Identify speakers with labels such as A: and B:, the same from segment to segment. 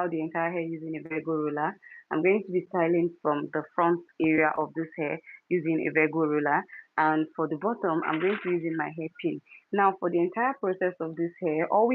A: style the entire hair using a Virgo ruler. I'm going to be styling from the front area of this hair using a Virgo ruler. And for the bottom, I'm going to be using my hairpin. Now, for the entire process of this hair, all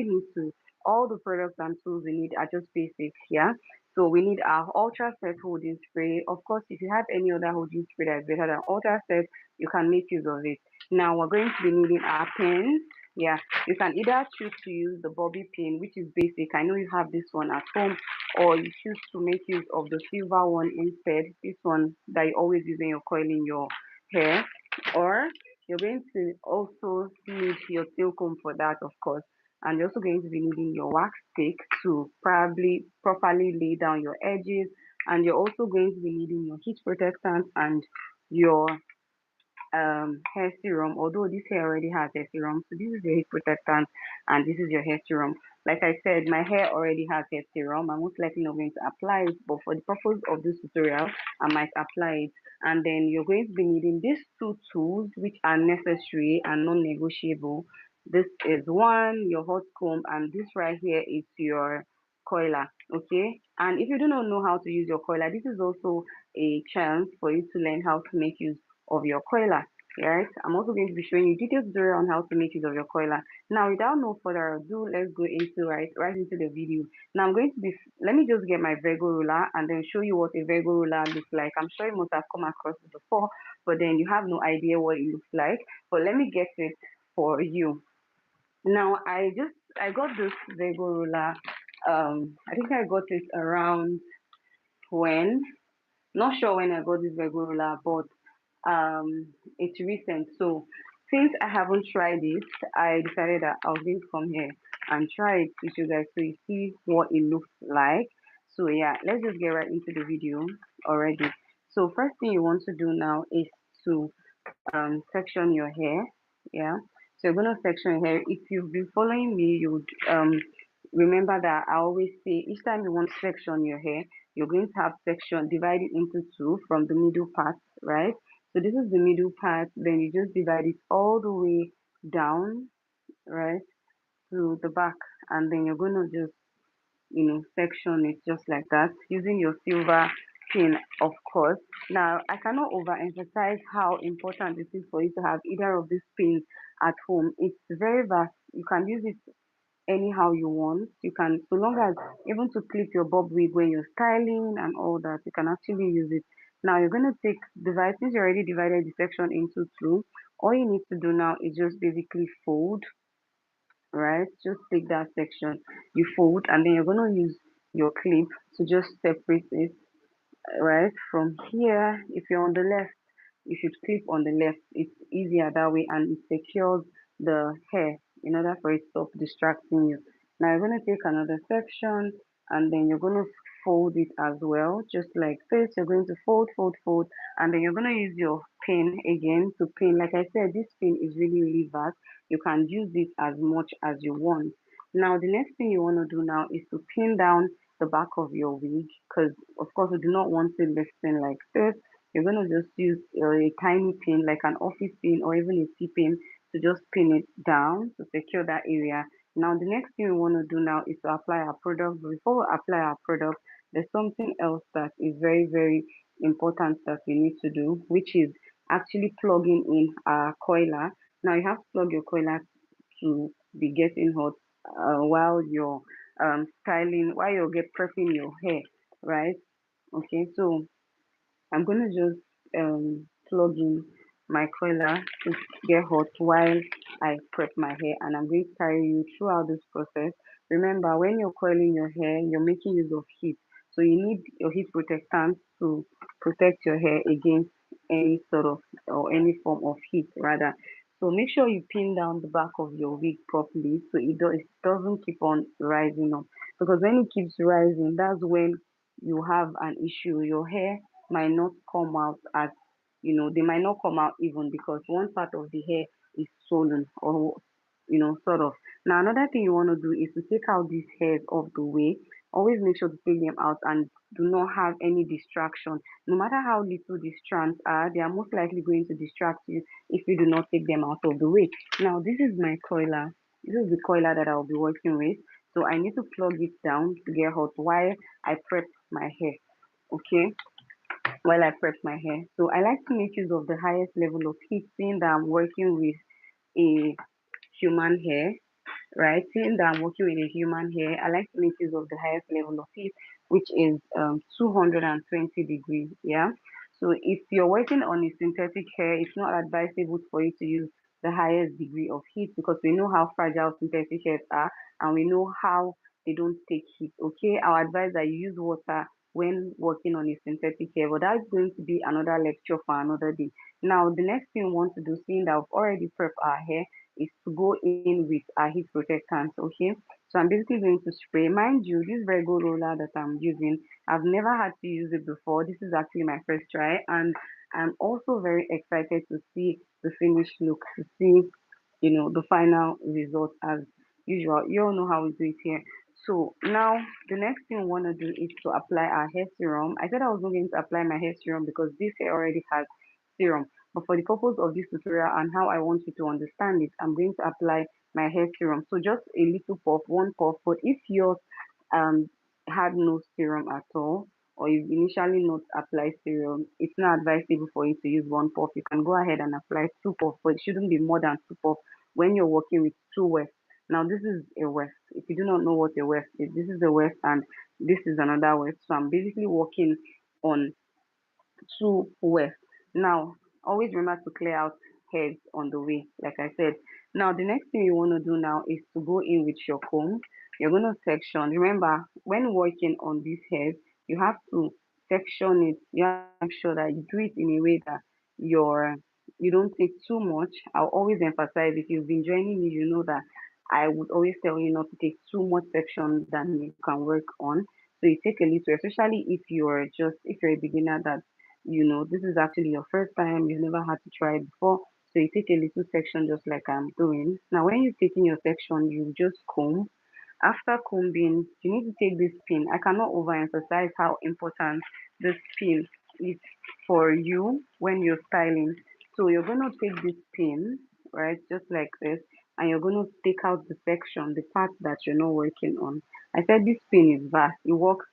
A: the products and tools we need are just basics here. So we need our Ultra Set holding spray. Of course, if you have any other holding spray that is better than Ultra Set, you can make use of it. Now we're going to be needing our pins. Yeah, you can either choose to use the bobby pin, which is basic. I know you have this one at home, or you choose to make use of the silver one instead. This one that you always use when you're coiling your hair, or you're going to also need your tail comb for that, of course. And you're also going to be needing your wax stick to probably properly lay down your edges. And you're also going to be needing your heat protectant and your hair serum. Although this hair already has hair serum, so this is your heat protectant and this is your hair serum. Like I said, my hair already has hair serum. I'm most likely not going to apply it, but for the purpose of this tutorial, I might apply it. And then you're going to be needing these two tools, which are necessary and non-negotiable. This is one, your hot comb, and this right here is your coiler. Okay, and if you do not know how to use your coiler, this is also a chance for you to learn how to make use of your coiler. Right, I'm also going to be showing you detailed tutorial on how to make use of your coiler. Now, without no further ado, let's go into right into the video. Now, I'm going to be, let me just get my Virgo ruler and then show you what a Virgo ruler looks like. I'm sure you must have come across it before, but then you have no idea what it looks like. But let me get it for you. Now, I got this Virgo ruler. I think I got it around when, not sure when I got this Virgo ruler, but it's recent. So since I haven't tried it, I decided that I was going to come here and try it with you guys so you see what it looks like. So yeah, let's just get right into the video already. So first thing you want to do now is to section your hair. Yeah, so you're gonna section your hair. If you've been following me, you would remember that I always say each time you want to section your hair, you're going to have section divided into two from the middle part, right? So this is the middle part, then you just divide it all the way down, right, to the back, and then you're gonna just, section it just like that using your silver pin, of course. Now, I cannot overemphasize how important it is for you to have either of these pins at home. It's very vast. You can use it anyhow you want. You can, so long as, even to clip your bob wig when you're styling and all that, you can actually use it. Now you're going to take divide, since you already divided the section into two, all you need to do now is just basically fold, right? Just take that section, you fold, and then you're going to use your clip to just separate it, right? From here, if you're on the left, you should clip on the left. It's easier that way and it secures the hair in order for it to stop distracting you. Now you're going to take another section and then you're going to fold it as well, just like this. You're going to fold, fold, fold, and then you're going to use your pin again to pin. Like I said, this pin is really, really vast. You can use it as much as you want. Now, the next thing you want to do now is to pin down the back of your wig, because of course we do not want it lifting like this. You're going to just use a tiny pin like an office pin or even a T-pin to just pin it down to secure that area. Now the next thing we want to do now is to apply our product. But before we apply our product, there's something else that is very, very important that we need to do, which is actually plugging in our coiler. Now you have to plug your coiler to be getting hot while you're styling, while you're prepping your hair, right? Okay, so I'm gonna just plug in my coiler to get hot while I prep my hair, and I'm going to carry you throughout this process. Remember, when you're coiling your hair, you're making use of heat, so you need your heat protectant to protect your hair against any sort of, or any form of heat rather. So make sure you pin down the back of your wig properly so it doesn't keep on rising up, because when it keeps rising, that's when you have an issue. Your hair might not come out as, they might not come out even because one part of the hair is swollen, or sort of. Now another thing you want to do is to take out these hairs off the way. Always make sure to take them out and do not have any distraction. No matter how little these strands are, they are most likely going to distract you if you do not take them out of the way. Now this is my coiler. This is the coiler that I'll be working with. So I need to plug it down to get hot while I prep my hair. Okay, while I prep my hair. So I like to make use of the highest level of heat, seeing that I'm working with a human hair, right? Seeing that I'm working with a human hair, I like to make use of the highest level of heat, which is 220 degrees. Yeah. So if you're working on a synthetic hair, it's not advisable for you to use the highest degree of heat because we know how fragile synthetic hairs are and we know how they don't take heat. Okay, I'll advise that you use water when working on a synthetic hair, but that's going to be another lecture for another day. Now, the next thing we want to do, seeing that we've already prepped our hair, is to go in with our heat protectants. Okay, so I'm basically going to spray. Mind you, this very good roller that I'm using, I've never had to use it before. This is actually my first try, and I'm also very excited to see the finished look, to see the final result as usual. You all know how we do it here. So now the next thing we want to do is to apply our hair serum. I said I was not going to apply my hair serum because this hair already has serum. But for the purpose of this tutorial and how I want you to understand it, I'm going to apply my hair serum. So just a little puff, one puff. But if yours um had no serum at all, or you initially not apply serum, it's not advisable for you to use one puff. You can go ahead and apply two puffs, but it shouldn't be more than two puffs when you're working with two wefts. Now this is a weft. If you do not know what a weft is, this is a weft and this is another weft. So I'm basically working on two wefts. Now always remember to clear out heads on the way, like I said. Now the next thing you want to do now is to go in with your comb. You're going to section. Remember, when working on these hairs, you have to section it. You have to make sure that you do it in a way that you don't take too much. I'll always emphasize, if you've been joining me, you know that I would always tell you not to take too much section than you can work on. So you take a little, especially if you're a beginner that this is actually your first time, you've never had to try it before. So you take a little section just like I'm doing. Now when you're taking your section, you just comb. After combing, you need to take this pin. I cannot overemphasize how important this pin is for you when you're styling. So you're going to take this pin, right, just like this, and you're going to take out the section, the part that you're not working on. I said this pin is vast. It works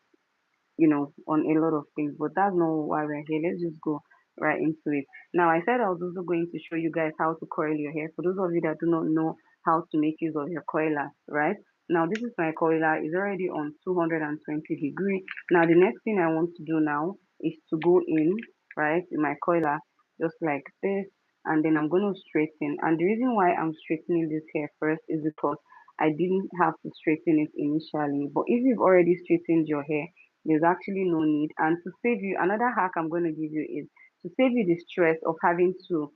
A: on a lot of things, but that's not why we're here. Let's just go right into it. Now, I said I was also going to show you guys how to coil your hair. For those of you that do not know how to make use of your coiler, right? Now, this is my coiler. It's already on 220 degree. Now, the next thing I want to do now is to go in, right, in my coiler, just like this. And then I'm going to straighten. And the reason why I'm straightening this hair first is because I didn't have to straighten it initially. But if you've already straightened your hair, there's actually no need. And to save you, another hack I'm going to give you is to save you the stress of having to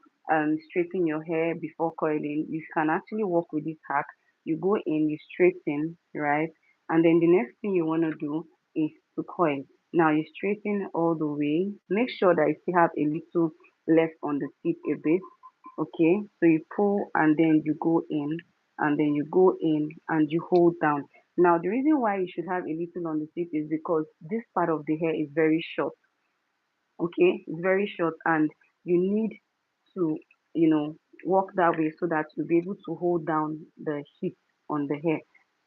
A: straighten your hair before coiling. You can actually work with this hack. You go in, you straighten, right? And then the next thing you want to do is to coil. Now you straighten all the way. Make sure that you still have a little left on the tip a bit. Okay, so you pull and then you go in, and then you go in and you hold down. Now, the reason why you should have a little on the tip is because this part of the hair is very short. Okay, it's very short, and you need to, walk that way so that you'll be able to hold down the heat on the hair.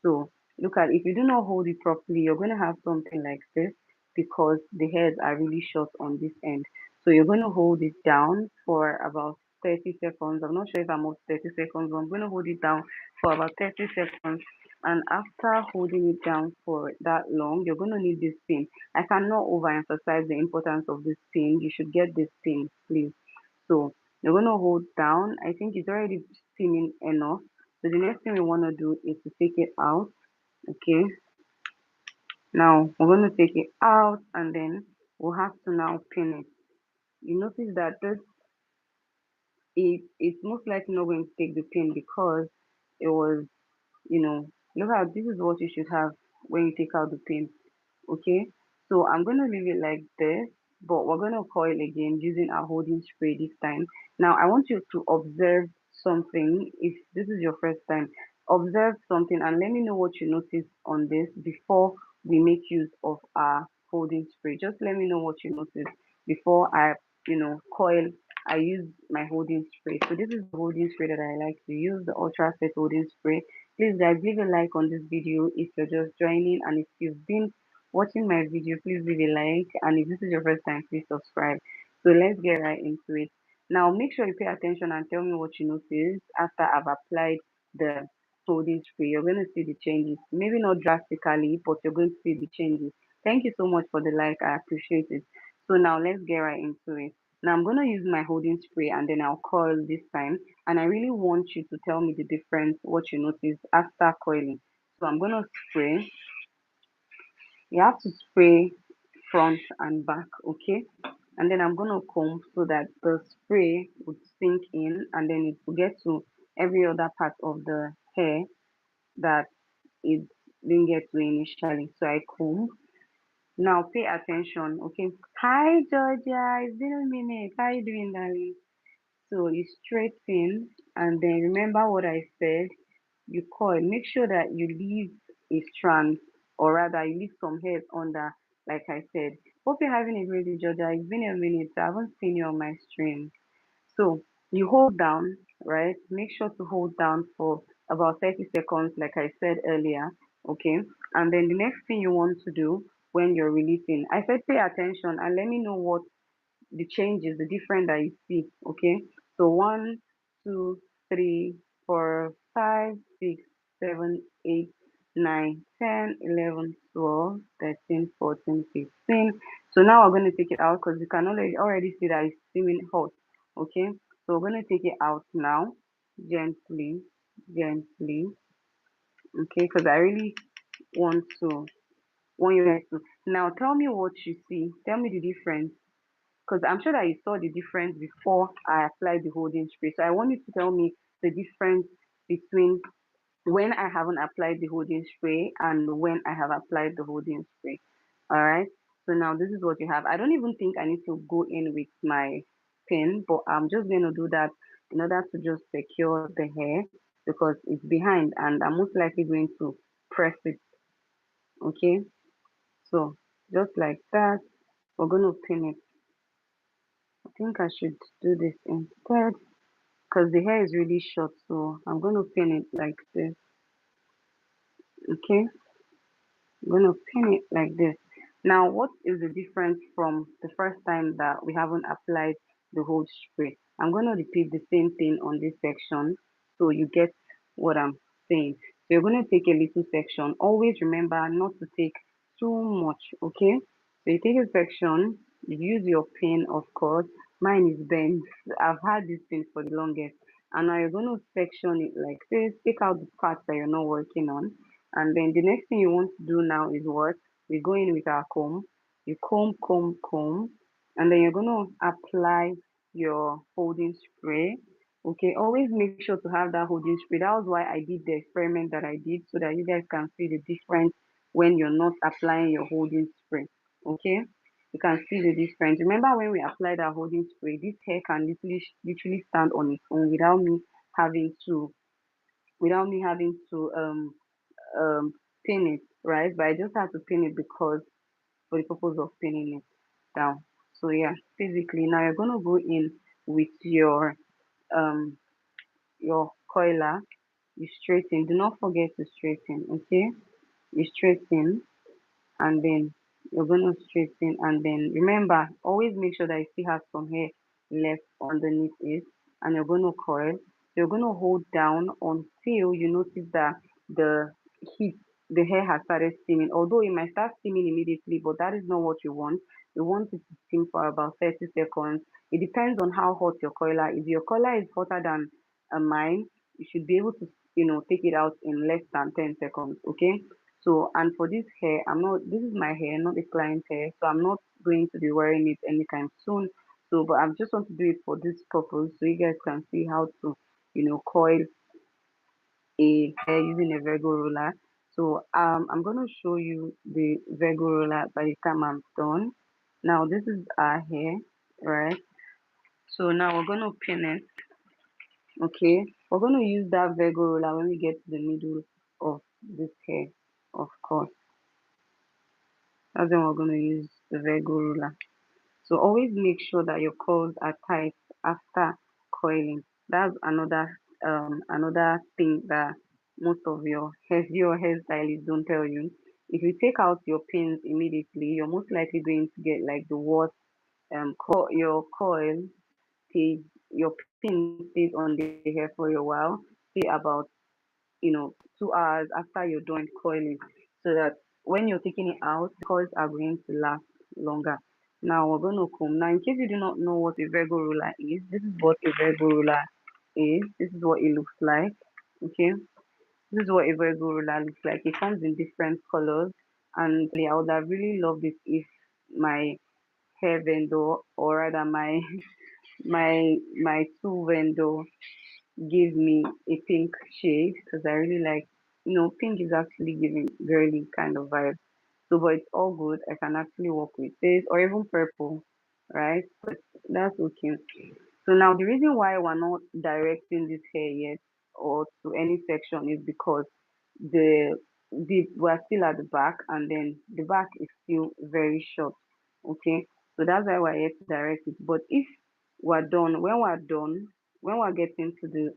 A: So, look at, if you do not hold it properly, you're going to have something like this because the hairs are really short on this end. So, you're going to hold it down for about 30 seconds. I'm not sure if I'm up to 30 seconds, but I'm going to hold it down for about 30 seconds. And after holding it down for that long, you're going to need this pin. I cannot overemphasize the importance of this pin. You should get this pin, please. So you're going to hold down. I think it's already spinning enough. So the next thing we want to do is to take it out. Okay. Now we're going to take it out and then we'll have to now pin it. You notice that it's most likely not going to take the pin because it was, look how this is what you should have when you take out the pin. Okay, so I'm going to leave it like this, but we're going to coil again using our holding spray this time. Now I want you to observe something. If this is your first time, observe something and let me know what you notice on this before we make use of our holding spray. Just let me know what you notice before I coil. I use my holding spray. So this is the holding spray that I like to use, the ultra set holding spray. Please guys, leave a like on this video if you're just joining, and if you've been watching my video, please leave a like, and if this is your first time, please subscribe. So let's get right into it. Now make sure you pay attention and tell me what you notice after I've applied the holding spray. You're going to see the changes, maybe not drastically, but you're going to see the changes. Thank you so much for the like, I appreciate it. So now let's get right into it. Now I'm going to use my holding spray and then I'll coil this time, and I really want you to tell me the difference, what you notice after coiling. So I'm gonna spray. You have to spray front and back, okay? And then I'm gonna comb so that the spray would sink in and then it will get to every other part of the hair that it didn't get to initially. So I comb. Now pay attention, okay? Hi Georgia, it's been a minute. How you doing, darling? So you straighten, and then remember what I said. You coil. Make sure that you leave a strand, or rather, you leave some hairs under, like I said. Hope you're having a great day, Georgia. It's been a minute. I haven't seen you on my stream. So you hold down, right? Make sure to hold down for about 30 seconds, like I said earlier. Okay. And then the next thing you want to do when you're releasing, I said pay attention and let me know what the changes, the difference that you see. Okay, so 1, 2, 3, 4, 5, 6, 7, 8, 9, 10, 11, 12, 13, 14, 15. So now we're going to take it out because you can already see that it's steaming hot. Okay, so we're going to take it out now, gently, gently. Okay, because I really want to want you guys to now tell me what you see. Tell me the difference, because I'm sure that you saw the difference before I applied the holding spray. So I want you to tell me the difference between when I haven't applied the holding spray and when I have applied the holding spray. All right. So now this is what you have. I don't even think I need to go in with my pin, but I'm just going to do that in order to just secure the hair because it's behind and I'm most likely going to press it. Okay. So just like that, we're going to pin it. I think I should do this instead because the hair is really short, so I'm going to pin it like this. Okay, I'm going to pin it like this. Now what is the difference from the first time that we haven't applied the whole spray? I'm going to repeat the same thing on this section so you get what I'm saying. So you're going to take a little section. Always remember not to take too much. Okay, so you take a section, you use your pin, of course. Mine is bent. I've had this pin for the longest, and now you're going to section it like this. Take out the parts that you're not working on, and then the next thing you want to do now is what? We go in with our comb. You comb, and then you're going to apply your holding spray. Okay, always make sure to have that holding spray. That was why I did the experiment that I did so that you guys can see the difference when you're not applying your holding spray. Okay, you can see the difference. Remember when we applied our holding spray, this hair can literally stand on its own without me having to um pin it, right? But I just have to pin it because for the purpose of pinning it down. So yeah, basically now you're gonna go in with um your coiler. You straighten. Do not forget to straighten. Okay, you straighten and then you're gonna straighten and then remember always make sure that you still have some hair left underneath it, and you're gonna coil. You're gonna hold down until you notice that the heat the hair has started steaming, although it might start steaming immediately, but that is not what you want. You want it to steam for about 30 seconds. It depends on how hot your coiler is. If your coiler is hotter than mine, you should be able to take it out in less than 10 seconds. Okay, so, and for this hair, this is my hair, not the client's hair, so I'm not going to be wearing it anytime soon. So, but I just want to do it for this purpose so you guys can see how to, coil a hair using a Virgo roller. So, I'm going to show you the Virgo roller by the time I'm done. Now, this is our hair, right? So now we're going to pin it, okay? We're going to use that Virgo roller when we get to the middle of this hair, of course. That's when we're going to use the Virgo ruler. So always make sure that your coils are tight after coiling. That's another thing that most of your hairstylist don't tell you. If you take out your pins immediately, you're most likely going to get like the worst your coil stays your pin stays on the hair for a while, say about 2 hours after you're done coiling, so that when you're taking it out, the coils are going to last longer. Now we're going to comb. Now, in case you do not know what a Virgo ruler is, this is what a Virgo ruler is. This is what it looks like. Okay, this is what a Virgo ruler looks like. It comes in different colors, and I would have really loved it if my hair vendor, or rather my my tool vendor, gave me a pink shade, because I really like, pink is actually giving girly kind of vibe. So, but it's all good. I can actually work with this, or even purple, right? But that's okay. So now the reason why we're not directing this hair yet or to any section is because the we're still at the back, and then the back is still very short. Okay. So that's why we're yet to direct it. But if we're done, when we're getting to the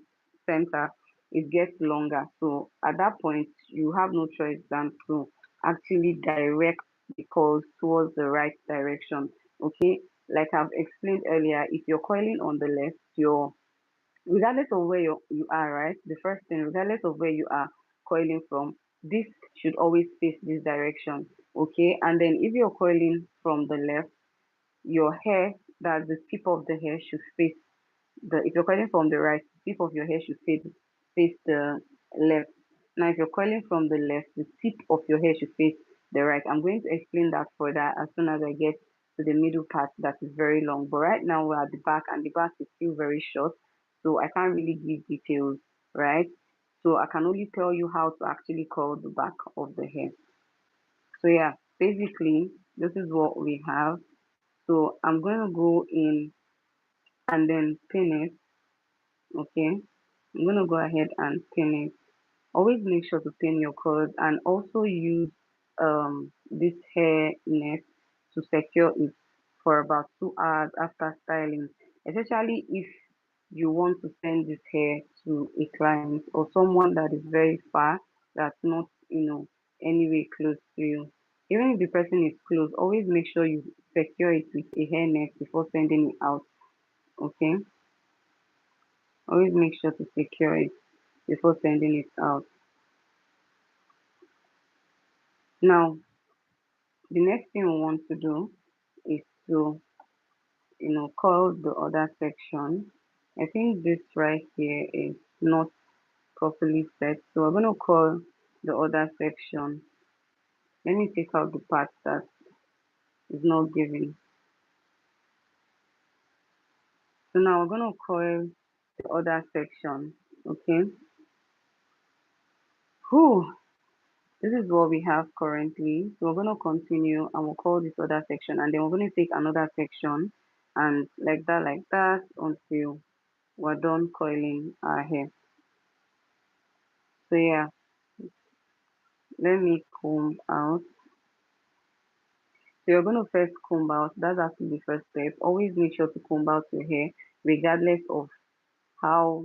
A: center, it gets longer. So at that point you have no choice than to actually direct the coils towards the right direction. Okay, like I've explained earlier, if you're coiling on the left, you're regardless of where you are, right? The first thing, regardless of where you are coiling from, this should always face this direction. Okay, and then if you're coiling from the left, your hair, that the tip of the hair should face the if you're coiling from the right, the tip of your hair should face the left. Now, if you're coiling from the left, the tip of your hair should face the right. I'm going to explain that further as soon as I get to the middle part that is very long. But right now we're at the back, and the back is still very short, so I can't really give details, right? So I can only tell you how to actually coil the back of the hair. So yeah, basically this is what we have. So I'm going to go in and then pin it. Okay, I'm gonna go ahead and pin it. Always make sure to pin your cord, and also use this hair net to secure it for about 2 hours after styling, especially if you want to send this hair to a client or someone that is very far, that's not anywhere close to you. Even if the person is close, always make sure you secure it with a hair net before sending it out. Okay, always make sure to secure it before sending it out. Now, the next thing we want to do is to, call the other section. I think this right here is not properly set, so we're going to call the other section. Let me take out the part that is not given. So now we're going to call the other section. Okay. Whew. This is what we have currently. So we're going to continue, and we'll call this other section, and then we're going to take another section, and like that until we're done coiling our hair. So yeah, let me comb out. So you're going to first comb out. That's actually the first step. Always make sure to comb out your hair regardless of how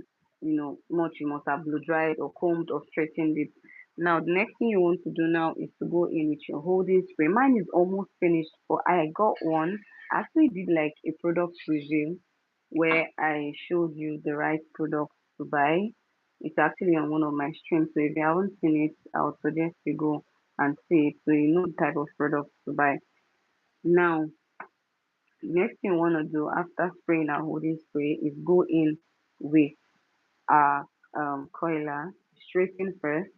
A: much you must have blow dried or combed or straightened it. Now the next thing you want to do now is to go in with your holding spray. Mine is almost finished, but I got one. I actually did like a product review where I showed you the right products to buy. It's actually on one of my streams, so if you haven't seen it, I would suggest you go and see it so you know the type of products to buy. Now, next thing you want to do after spraying our holding spray is go in with our coiler, straighten first,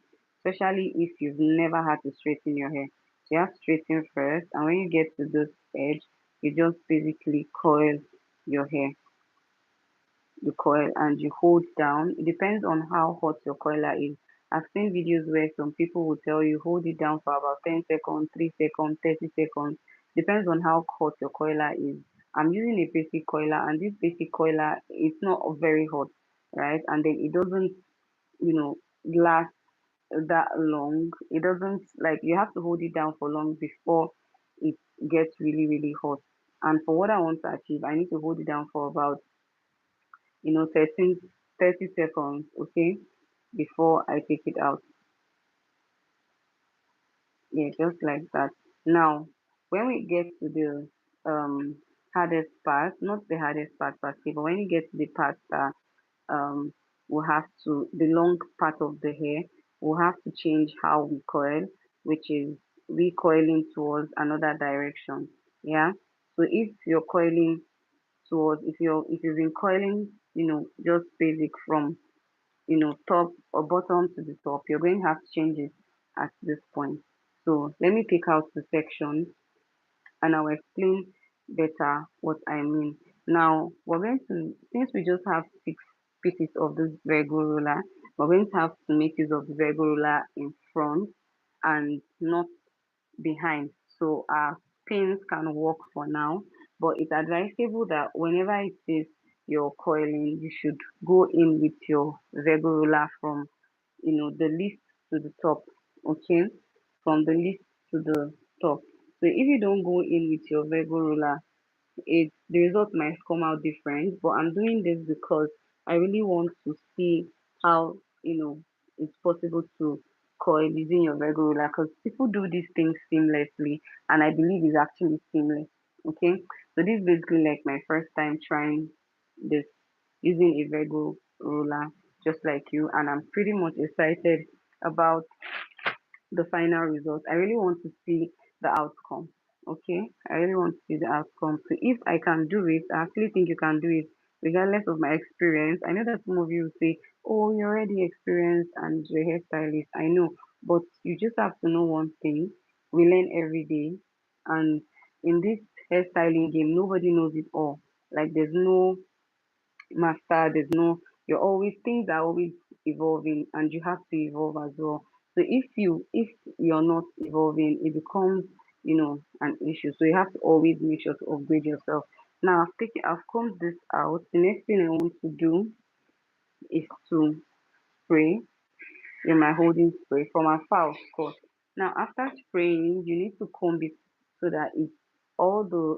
A: especially if you've never had to straighten your hair. So you have to straighten first, and when you get to this edge, you just basically coil your hair, the coil, and you hold down. It depends on how hot your coiler is. I've seen videos where some people will tell you hold it down for about 10 seconds, 3 seconds, 30 seconds. Depends on how hot your coiler is. I'm using a basic coiler, and this basic coiler is not very hot, right? And then it doesn't, last that long. It doesn't, like, you have to hold it down for long before it gets really, really hot. And for what I want to achieve, I need to hold it down for about 13, 30 seconds. Okay, before I take it out. Yeah, just like that. Now, when we get to the hardest part, not the hardest part per se, but when you get to the part that we'll have to the long part of the hair, we'll have to change how we coil, which is recoiling towards another direction. Yeah. So if you're coiling towards if you've been coiling, just basic from top or bottom to the top, you're going to have to change it at this point. So let me take out the section and I'll explain better what I mean. Now, we're going to, since we just have 6 pieces of this Virgo ruler, we're going to have to make use of the Virgo ruler in front and not behind. So our pins can work for now, but it's advisable that whenever it is you're coiling, you should go in with your Virgo ruler from, the least to the top, okay? From the least to the top. So if you don't go in with your Virgo ruler, the result might come out different. But I'm doing this because I really want to see how it's possible to coil using your Virgo ruler, because people do these things seamlessly, and I believe it's actually seamless. Okay, so this is basically like my first time trying this using a Virgo ruler, just like you, and I'm pretty much excited about the final result. I really want to see the outcome. Okay, I really want to see the outcome. So if I can do it, I actually think you can do it regardless of my experience. I know that some of you will say, "Oh, you're already experienced and you're a hairstylist." I know, but you just have to know one thing: we learn every day, and in this hairstyling game, nobody knows it all. Like there's no master, there's no, you're always, things are always evolving and you have to evolve as well. So if you're not evolving, it becomes, an issue. So you have to always make sure to upgrade yourself. Now I've combed this out. The next thing I want to do is to spray in my holding spray from afar, of course. Now, after spraying, you need to comb it so that it all the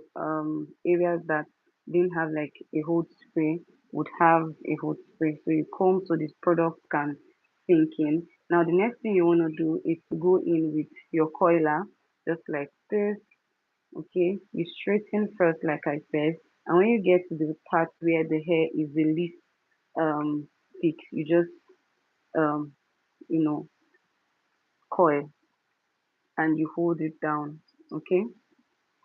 A: areas that didn't have like a hold spray would have a hold spray. So you comb so this product can sink in. Now, the next thing you want to do is to go in with your coiler, just like this. Okay, you straighten first, like I said, and when you get to the part where the hair is the least thick, you just um you know coil and you hold it down. Okay,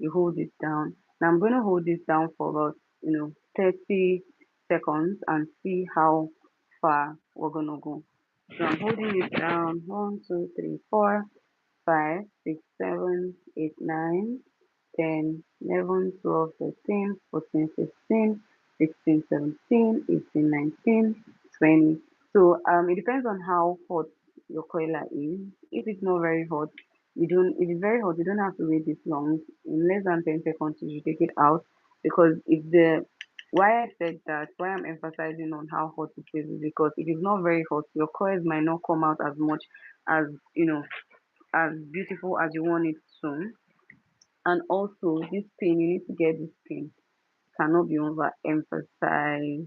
A: you hold it down. Now I'm going to hold this down for about 30 seconds and see how far we're going to go. So I'm holding it down. 1, 2, 3, 4, 5, 6, 7, 8, 9, 10, 11, 12, 13, 14, 15, 16, 17, 18, 19, 20. So it depends on how hot your coiler is. If it's not very hot, you don't if it's very hot, you don't have to wait this long. In less than 10 seconds you should take it out, because if the why I said that, why I'm emphasizing on how hot it is because if it's not very hot, your coils might not come out as much as as beautiful as you want it to. And also this pin, you need to get this pin. Cannot be overemphasized.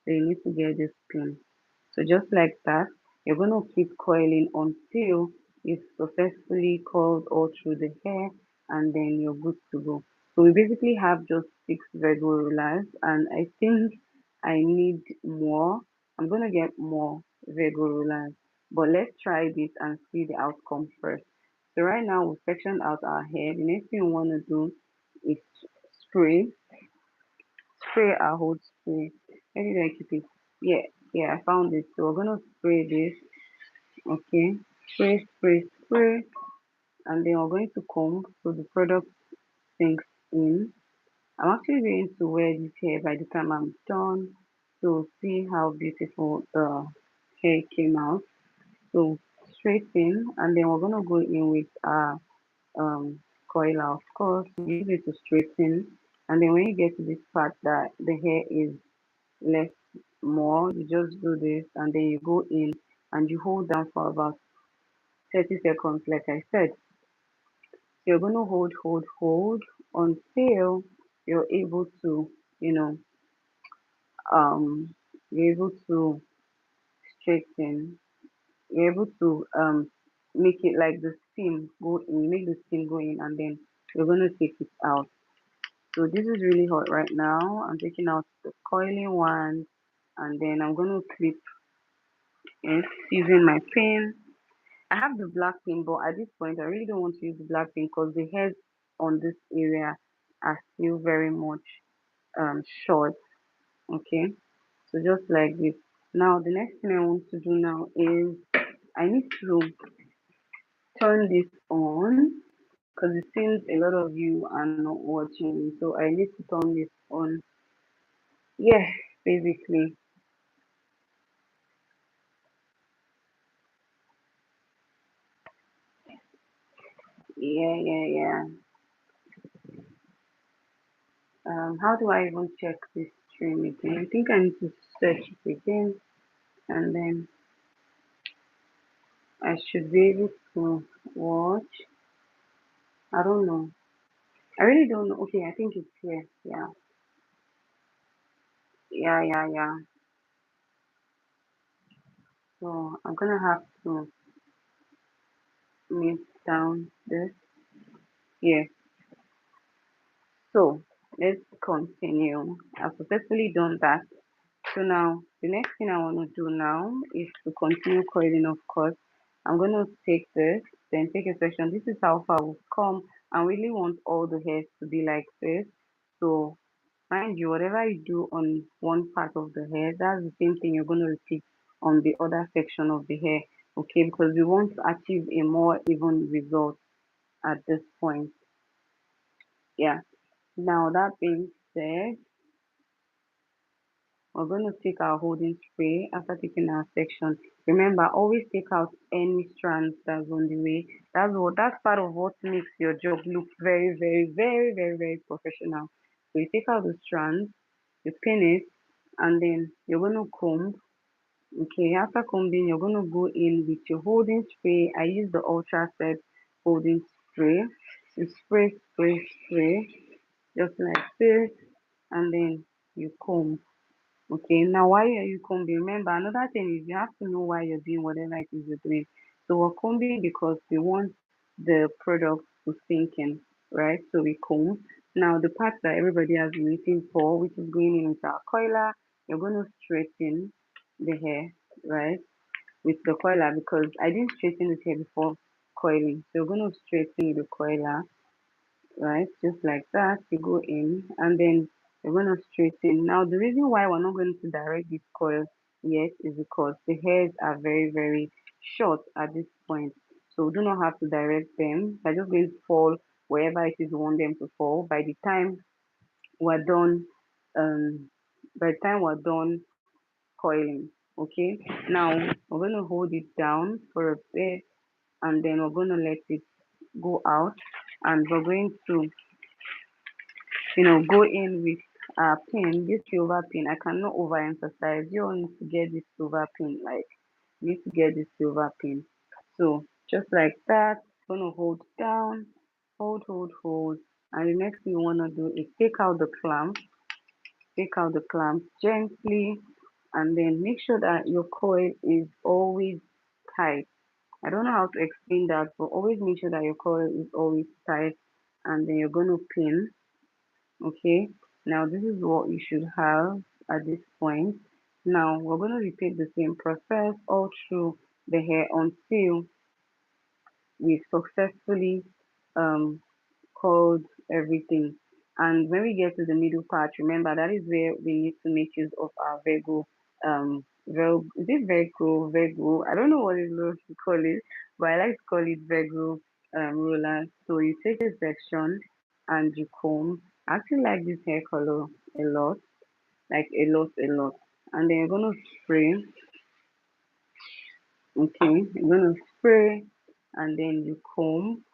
A: So you need to get this pin. So just like that, you're going to keep coiling until you've successfully coiled all through the hair, and then you're good to go. So we basically have just 6 Virgo rulers, and I think I need more. I'm going to get more Virgo rulers, but let's try this and see the outcome first. So right now we've sectioned out our hair. The next thing we want to do is spray our whole spray. Where did I keep it? Yeah, yeah, I found it. So we're gonna spray this. Okay, spray, and then we're going to comb so the product sinks in. I'm actually going to wear this hair by the time I'm done. So see how beautiful the hair came out. So straight in, and then we're gonna go in with our coiler, of course. Use it to straighten, and then when you get to this part that the hair is less more, you just do this and then you go in and you hold down for about 30 seconds, like I said. So you're going to hold until you're able to, you know, um, you're able to straighten, you're able to make it like the steam go in, make the steam go in, and then you're going to take it out. So this is really hot right now. I'm taking out the coiling one, and then I'm going to clip it using my pin. I have the black pin, but at this point I really don't want to use the black pin because the hairs on this area are still very much short. Okay, so just like this. Now the next thing I want to do now is I need to turn this on because it seems a lot of you are not watching me, so I need to turn this on. Yeah, basically. Yeah. How do I even check this stream again? I think I need to search it again, and then I should be able to watch. I don't know. I really don't know. Okay, I think it's here. Yeah. So I'm gonna have to mute down this. Yeah. So let's continue. I've successfully done that. So now the next thing I want to do now is to continue coiling, of course. I'm going to take this, then take a section. This is how far we've come. I really want all the hairs to be like this. So mind you, whatever you do on one part of the hair, that's the same thing you're going to repeat on the other section of the hair. Okay, because we want to achieve a more even result at this point. Yeah. Now that being said, we're going to take our holding spray after taking our section. Remember, always take out any strands that's on the way. That's part of what makes your job look very professional. So you take out the strands, you pin it, and then you're going to comb. Okay, after combing, you're going to go in with your holding spray. I use the Ultra Set holding spray. You spray, just like this, and then you comb. Okay, now while you're combing, remember another thing is you have to know why you're doing whatever it is you're doing. So we're combing because we want the product to sink in, right? So we comb. Now the part that everybody has been waiting for, which is going in with our coiler, you're going to straighten the hair, right? With the coiler because I didn't straighten the hair before coiling. So you're going to straighten with the coiler, right? Just like that, you go in and then you're going to straighten. Now, the reason why we're not going to direct this coil yet is because the hairs are very short at this point. So we do not have to direct them. They're just going to fall wherever it is we want them to fall. We're done, um, by the time we're done coiling, okay? Now, we're going to hold it down for a bit and then we're going to let it go out and we're going to go in with pin, this silver pin. I cannot overemphasize. You all need to get this silver pin. Like, you need to get this silver pin. So, just like that, gonna hold down, hold. And the next thing you wanna do is take out the clamp gently, and then make sure that your coil is always tight. I don't know how to explain that, but always make sure that your coil is always tight, and then you're gonna pin. Okay, now this is what you should have at this point. Now we're going to repeat the same process all through the hair until we've successfully um, coiled everything. And when we get to the middle part, remember that is where we need to make use of our is it Virgo? I don't know what it looks to call it, but I like to call it Virgo roller. So you take a section and you comb. I actually like this hair color a lot, like a lot. And then you're gonna spray, okay? You're gonna spray and then you comb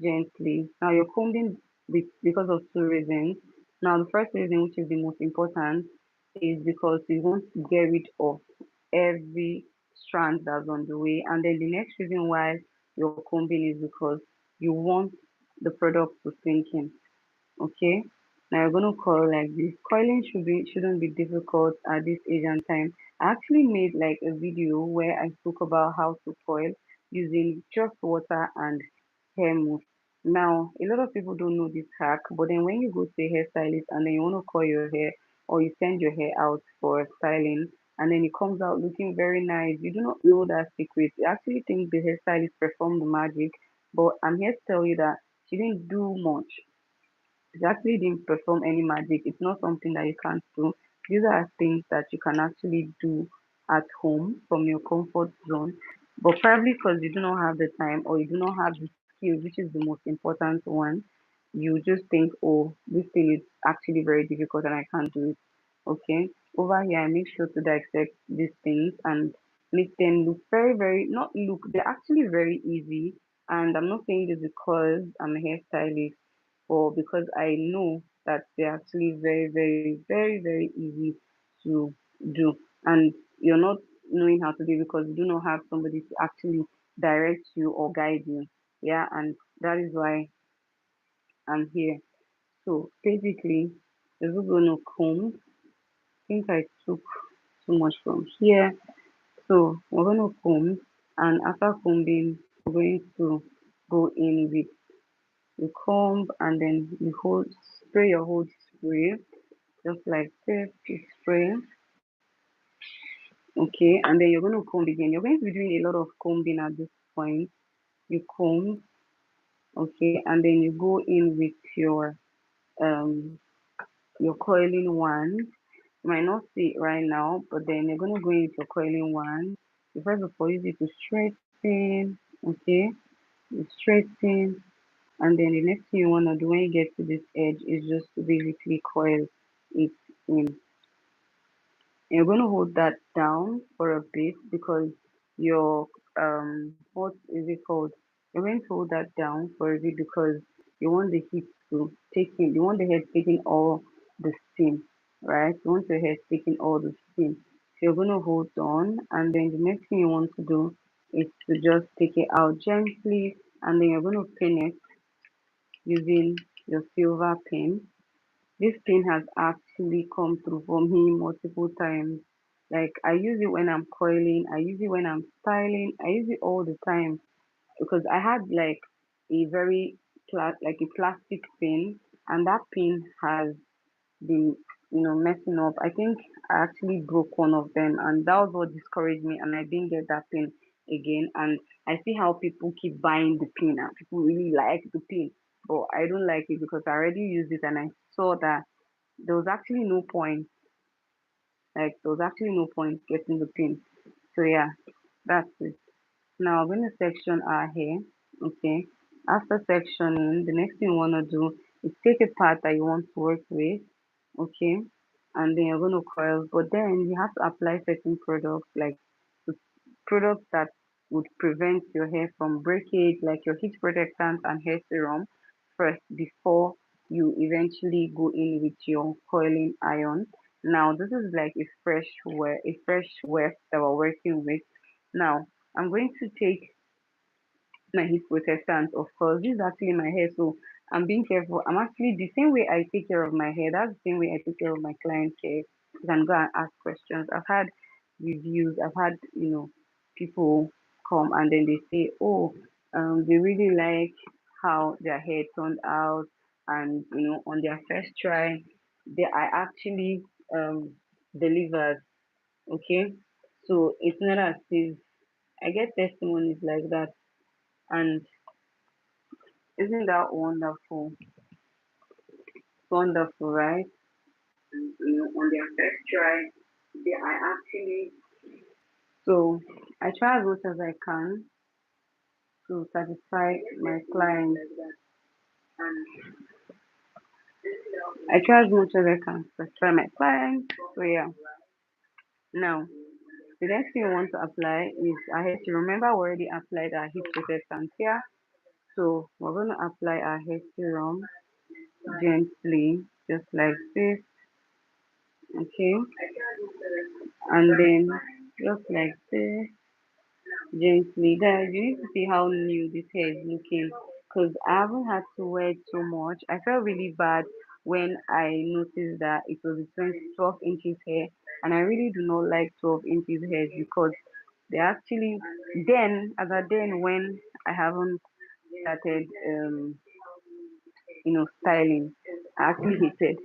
A: gently. Now you're combing because of two reasons. Now the first reason, which is the most important, is because you want to get rid of every strand that's on the way. And then the next reason why you're combing is because you want the product to sink in. Okay. Now you're gonna coil like this. Coiling shouldn't be difficult at this age and time. I actually made like a video where I spoke about how to coil using just water and hair mousse. Now a lot of people don't know this hack, but then when you go to a hairstylist and then you want to coil your hair or you send your hair out for styling and then it comes out looking very nice, you do not know that secret. You actually think the hairstylist performed the magic, but I'm here to tell you that she didn't do much. It actually didn't perform any magic. It's not something that you can't do. These are things that you can actually do at home from your comfort zone. But probably because you do not have the time or you do not have the skills, which is the most important one, you just think, oh, this thing is actually very difficult and I can't do it. Okay. Over here, I make sure to dissect these things and make them look very, very, not look, they're actually very easy. And I'm not saying this because I'm a hairstylist or because I know that they're actually very, very, very, very easy to do. And you're not knowing how to do it because you do not have somebody to actually direct you or guide you. Yeah, and that is why I'm here. So basically, if we're gonna comb, I think I took too much from here. So we're gonna comb, and after combing, we're going to go in with you comb and then you hold spray your whole spray just like this. You spray, okay, and then you're going to comb again. You're going to be doing a lot of combing at this point. You comb, okay, and then you go in with um your coiling wand. You might not see it right now, but then you're going to go in with your coiling wand. You first of all use it to straighten, okay, you straighten, and then the next thing you want to do when you get to this edge is just to basically coil it in. You're going to hold that down for a bit because your what is it called? You're going to hold that down for a bit because you want the heat to take in. You want the head taking all the steam, right? You want your head taking all the steam. So you're going to hold on, and then the next thing you want to do is to just take it out gently, and then you're going to pin it using your silver pin. This pin has actually come through for me multiple times. Like I use it when I'm coiling, I use it when I'm styling, I use it all the time because I had like a very like a plastic pin, and that pin has been messing up. I think I actually broke one of them, and that was what discouraged me, and I didn't get that pin again. And I see how people keep buying the pin, and people really like the pin, but I don't like it because I already used it, and I saw that there was actually no point. Like there was actually no point getting the pin. So yeah, that's it. Now we're gonna section our hair. Okay. After sectioning, the next thing you wanna do is take a part that you want to work with. Okay. And then you're gonna coil. But then you have to apply certain products like the products that would prevent your hair from breakage, like your heat protectant and hair serum first before you eventually go in with your coiling iron. Now this is like a fresh weft that we're working with. Now I'm going to take my heat protectant, of course. This is actually my hair, so I'm being careful. I'm actually the same way I take care of my hair, that's the same way I take care of my clients' hair. You can go and ask questions. I've had reviews, I've had, people come and then they say, oh, they really like how their hair turned out, and on their first try, they I actually delivered. Okay, so it's not as if I get testimonies like that, and isn't that wonderful? Wonderful, right? And, on their first try, they are actually. So I try as much as I can to satisfy my clients. And I try as much as I can to satisfy my clients. So yeah. Now, the next thing we want to apply is our hair serum. Remember, we already applied our heat protectant here. So we're going to apply our hair serum gently, just like this. Okay, and then just like this, gently. Guys, you need to see how new this hair is looking because I haven't had to wear it so much. I felt really bad when I noticed that it was a 12 inches hair, and I really do not like 12 inches hairs because they actually then when I haven't started styling, I actually hated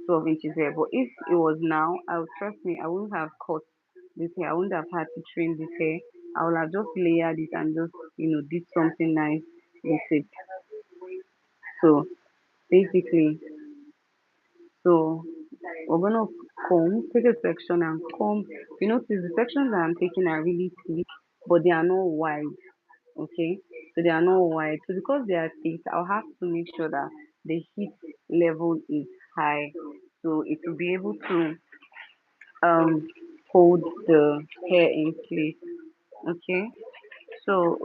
A: 12 inches hair. But if it was now, I would trust me, I wouldn't have cut this hair. I wouldn't have had to trim this hair. I would have just layered it and just did something nice with it. So basically, so we're gonna take a section and comb. You notice the sections that I'm taking are really thick, but they are not wide. Okay, so they are not wide. So because they are thick, I'll have to make sure that the heat level is high, so it will be able to um hold the hair in place. Okay, so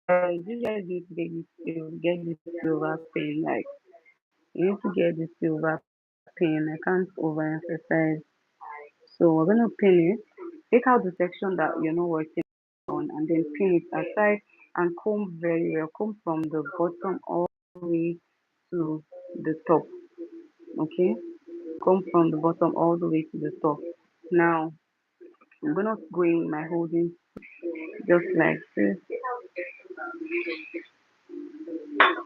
A: these guys need to get this silver pen. Like, you need to get the silver pen. I can't overemphasize. So we're gonna pin it. Take out the section that you're not working on, and then pin it aside and comb very well. Comb from the bottom all the way to the top. Okay, comb from the bottom all the way to the top. Now I'm gonna go in my holding just like this,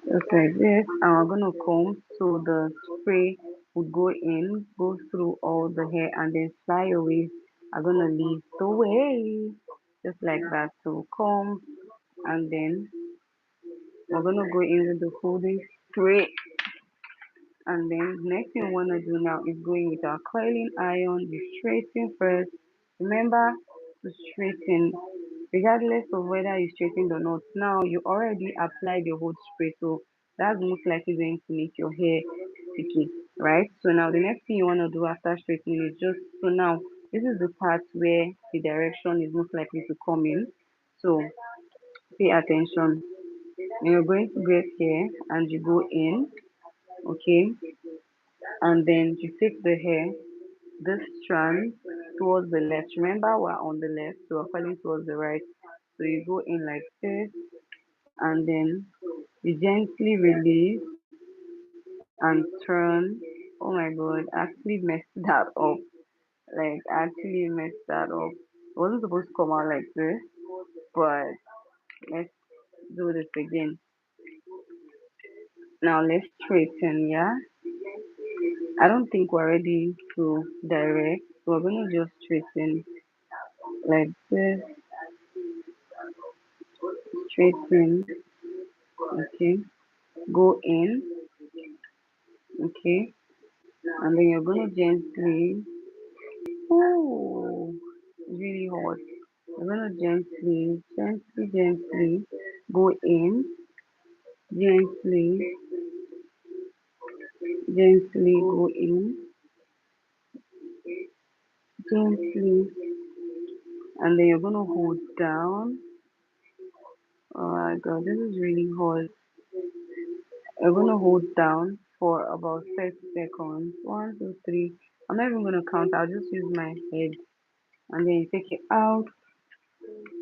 A: just like this, and we're gonna comb so the spray would go in, go through all the hair, and then flyaways are gonna lead the way, just like that. So comb, and then we're gonna go in with the holding spray. And then the next thing we want to do now is going with our coiling iron. You straighten first. Remember to straighten regardless of whether you straightened or not. Now you already applied your whole spray, so that's most likely going to make your hair sticky, right? So now the next thing you want to do after straightening is just, so now this is the part where the direction is most likely to come in. So pay attention. You're going to get here and you go in, okay, and then you take the hair, this strand towards the left. Remember, we're on the left, so we're falling towards the right. So you go in like this, and then you gently release and turn. Oh my god, I actually messed that up. Like, I actually messed that up. It wasn't supposed to come out like this, but let's do this again. Now let's straighten, yeah? I don't think we're ready to direct, so we're gonna just straighten like this, straighten, okay, go in, okay, and then you're gonna gently, oh, really hot. You're gonna gently go in, gently, gently go in, gently, and then you're gonna hold down. Oh my god, this is really hot. You're gonna hold down for about 30 seconds. One, two, three. I'm not even gonna count, I'll just use my head, and then you take it out,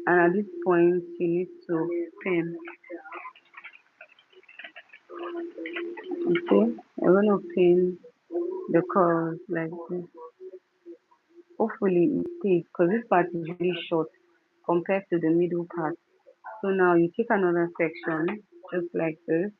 A: and at this point you need to pin. Okay, you're gonna pin the curls like this. Hopefully it stays, because this part is really short compared to the middle part. So now you take another section just like this.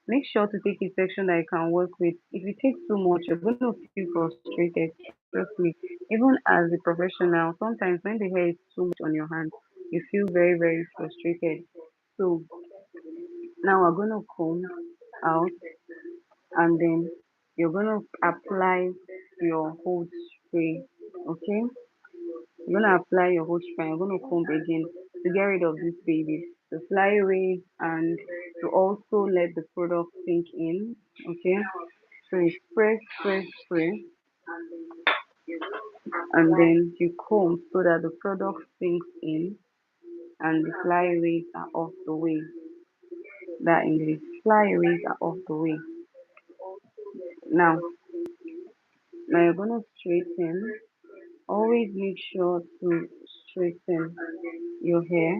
A: Make sure to take a section that you can work with. If you take too much, you're going to feel frustrated. Trust me. Even as a professional, sometimes when the hair is too much on your hand, you feel very, very frustrated. So now we're going to comb out, and then you're going to apply your whole spray. Okay? You're going to apply your whole spray. You're going to comb again to get rid of this baby, to fly away, and to also let the product sink in. Okay? So you spray, and then you comb so that the product sinks in and the flyaways are off the way. That English, flyaways are off the way. Now, now you're gonna straighten. Always make sure to straighten your hair.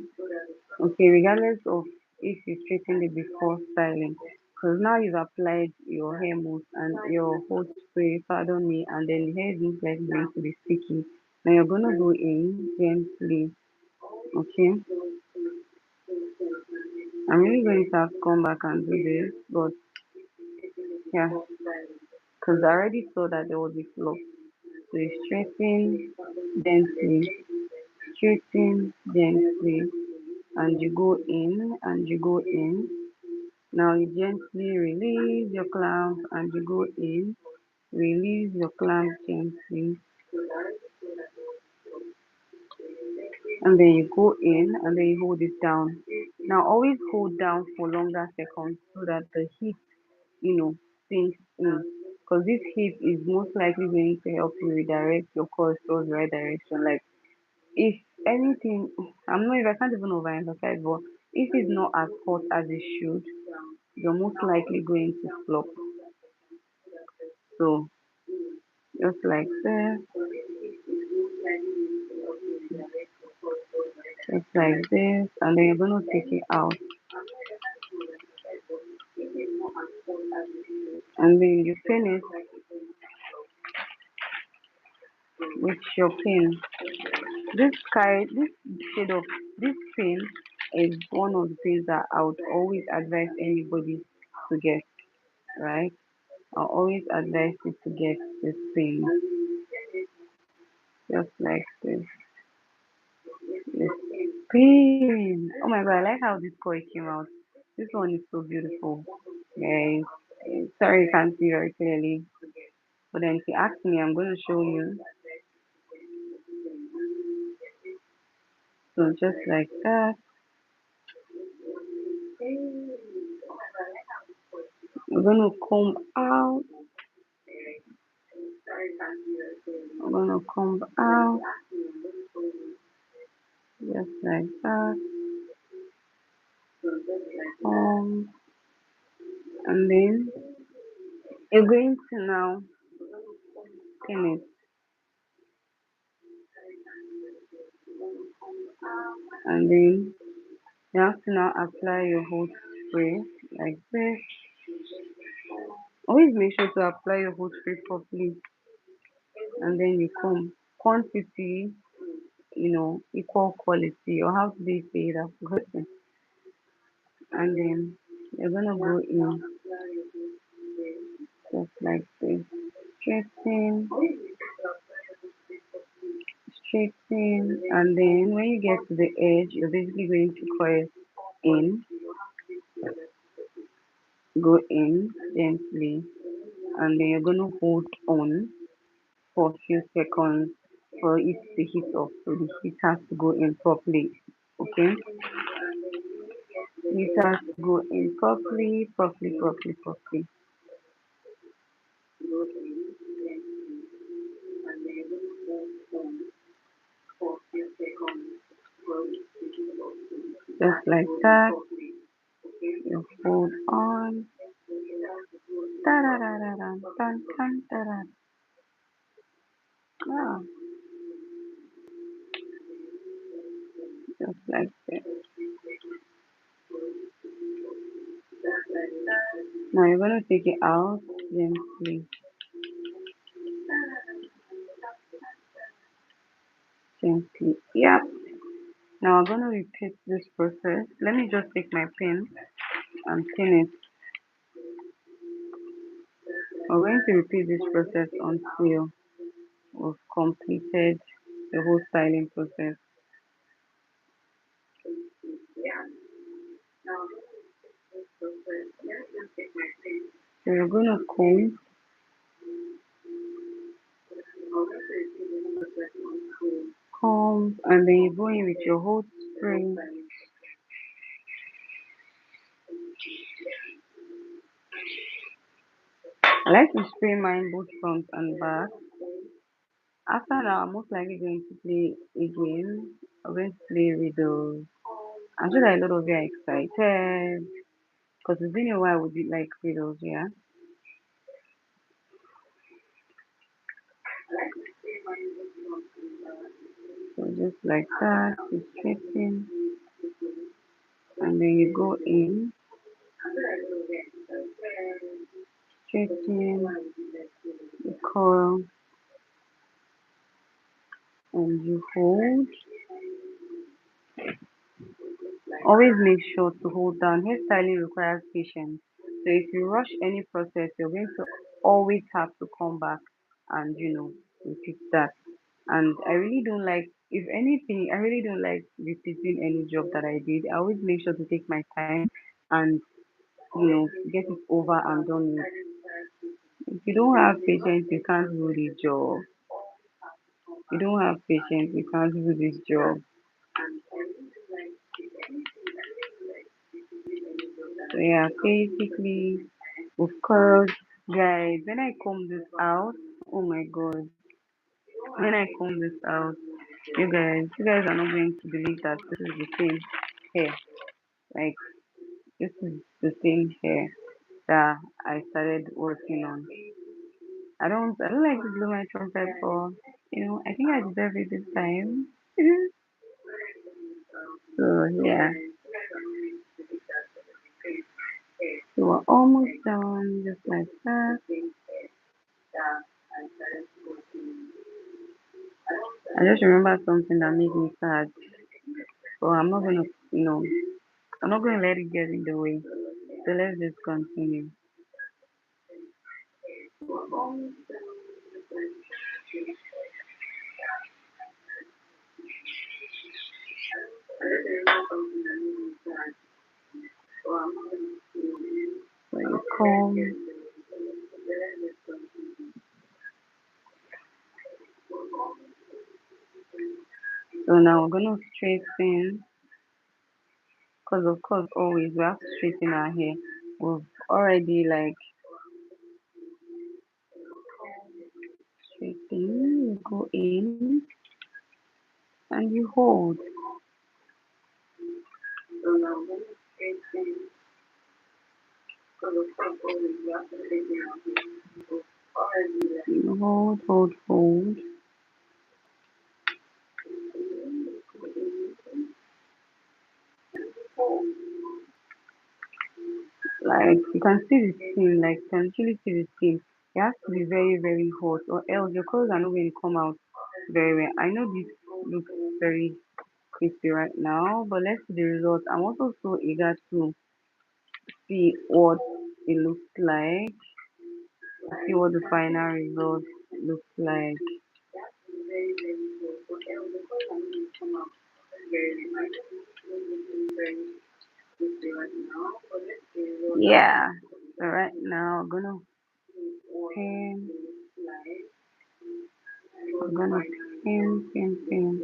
A: Okay, regardless of if you straightened it before styling, Because now you've applied your hair mousse and your whole spray, pardon me, and then the hair looks like it's going to be sticky. Now you're gonna go in gently, okay? I'm really going to have to come back and do this, but yeah, because I already saw that there was a flaw. So you straighten gently, straighten gently, and you go in and you go in. Now you gently release your clamp and you go in, release your clamp gently, and then you go in and then you hold it down. Now always hold down for longer seconds so that the heat, sinks in. Because this heat is most likely going to help you redirect your course towards the right direction. Like if anything, I can't even overemphasize, but if it's not as hot as it should, you're most likely going to flop. So just like this, just like this, and then you're gonna take it out, and then you pin it with your pin. This shade of this pin is one of the things that I would always advise anybody to get, right? I always advise you to get this pin, just like this pin. Oh my god, I like how this koi came out. This one is so beautiful, guys. Sorry you can't see very clearly, but then if you ask me, I'm going to show you. So just like that, we're going to comb out. I'm going to comb out, just like that. And then you're going to now pin it, and then you have to now apply your whole spray like this. Always make sure to apply your whole spray properly, and then you comb. Quantity, equal quality, or how do they say that? Forgotten. And then you're gonna go in just like this, straighten, straighten, and then when you get to the edge, you're basically going to coil in, go in gently, and then you're gonna hold on for a few seconds for it to heat up. So the heat has to go in properly. Okay? It has to go in properly, properly, properly, properly. Just like that. You hold on. Da da da da da da da da da. Ah, just like that. Now you're gonna take it out gently, gently. Yeah. Now I'm gonna repeat this process. Let me just take my pin and pin it. We're going to repeat this process until we've completed the whole styling process. So you're gonna comb, and then you go in with your whole spray. I like to spray mine both front and back. After that, I'm most likely going to play again. I'm going to play riddles. I'm sure that a lot of you are excited because it's been a while we did like riddles, yeah. So just like that, you straighten, and then you go in, Straighten the coil and you hold. Always make sure to hold down. Hairstyling requires patience. So if you rush any process, you're going to always have to come back and repeat that. And I really don't like, if anything, I really don't like repeating any job that I did. I always make sure to take my time and get it over and done with. If you don't have patience, you can't do the job. You don't have patience, you can't do this job. So yeah, basically of course, guys, when I comb this out, oh my god, when I comb this out, you guys are not going to believe that this is the same hair. Like this is the same hair that I started working on. I don't like to blow my trumpet for I think I deserve it this time. So yeah. So we're almost done just like that. I just remember something that made me sad. So I'm not gonna let it get in the way. So let's just continue. So you comb. So now we're gonna straighten, because of course always we have to straighten our hair. We've already like straighten, you go in and you hold. You hold. Like you can see the steam, like you can actually see the steam. It has to be very, very hot, or else your colors are not going to come out very well. I know this looks very crispy right now, but let's see the results. I'm also so eager to see what it looks like, see what the final result looks like. Yeah. So right now pin, I'm gonna pin.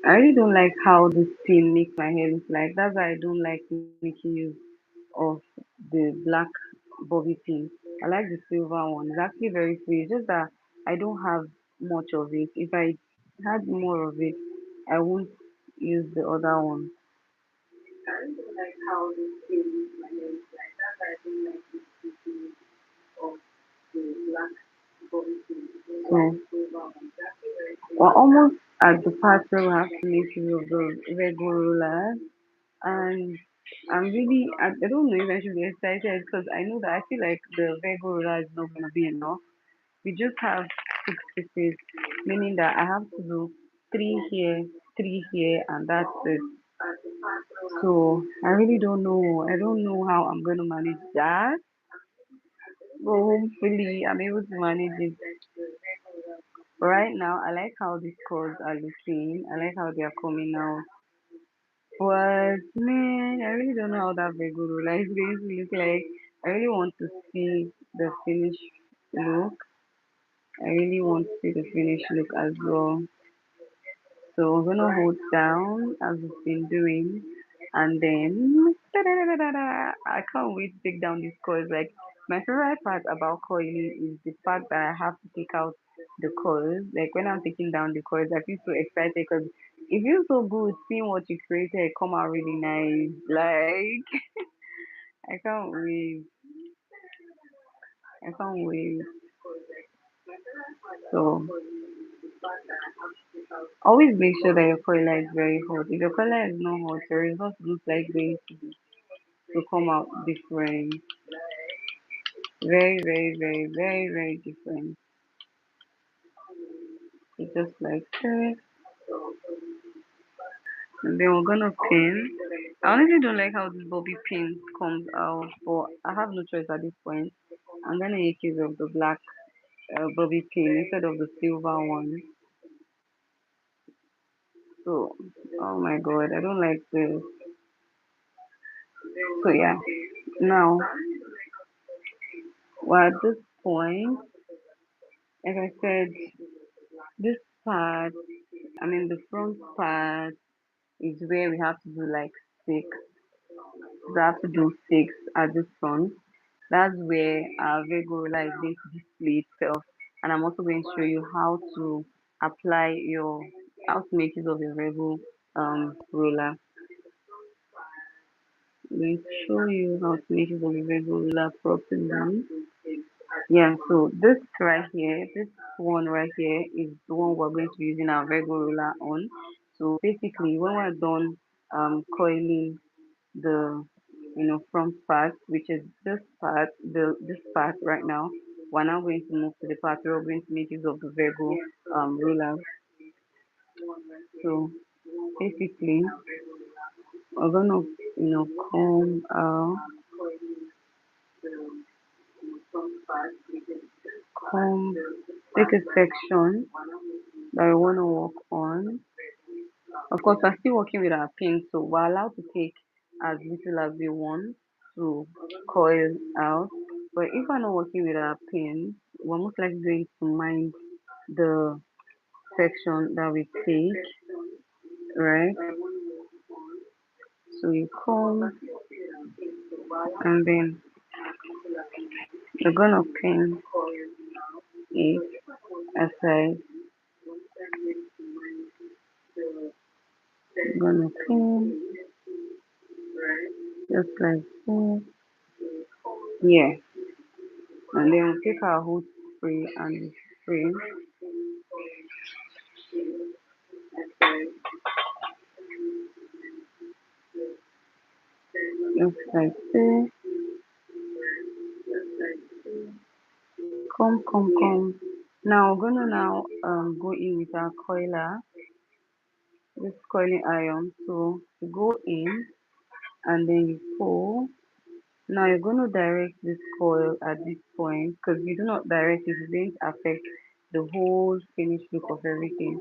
A: I really don't like how this pin makes my hair look like. That's why I don't like making use of the black bobby pin. I like the silver one. It's actually very free. It's just that I don't have much of it. If I had more of it, I won't use the other one. So we're almost at the part where we have to make use of the regular rollers, and I don't know if I should be excited because I know that I feel like the Virgo roller is not gonna be enough. We just have 6 pieces, meaning that I have to do three here, and that's it. So I really don't know. I don't know how I'm gonna manage that, but hopefully I'm able to manage it. But right now, I like how these curls are looking. I like how they are coming out. But man, I really don't know how that Virgo roller is going to look like. I really want to see the finished look. I really want to see the finished look as well. So we're gonna hold down as we've been doing, and then I can't wait to take down these coils. Like my favorite part about coiling is the fact that I have to take out the coils. Like when I'm taking down the coils, I feel so excited because it feels so good seeing what you created come out really nice. Like I can't wait. I can't wait. So always make sure that your color is very hot. If your color is not hot, your results look like going to come out different. Very, very, very, very, very different. It's just like that. And then we're gonna pin. I honestly don't like how this bobby pin comes out, but I have no choice at this point. I'm gonna make use of the black bobby pin instead of the silver one. So, oh my god, I don't like this. So yeah, now we're at this point. Like I said, this part, I mean the front part is where we have to do like six. We have to do six at this front. That's where our Virgo ruler is going to display itself. And I'm also going to show you how to apply how to make use of your Virgo ruler. I'm going to show you how to make use of your Virgo ruler properly. Yeah, so this right here, this one right here is the one we're going to be using our Virgo ruler on. So basically, when we're done coiling the front part, which is this part right now, we're now going to move to the part where we're going to make use of the Virgo ruler. So basically, we're gonna comb out, comb, take a section that we want to work on. Of course, we're still working with our pin, so we're allowed to take as little as we want to coil out. But if we're not working with our pin, we're most likely going to mind the section that we take, right? So you comb and then you're gonna pin it aside. You're gonna pin just like so. Yeah. And then we'll take our hood spray and spray just like this. Come. Now we're gonna go in with our coiler, this coiling iron. So you go in and then you pull. Now you're gonna direct this coil at this point because if you do not direct it, it's going to affect the whole finished look of everything.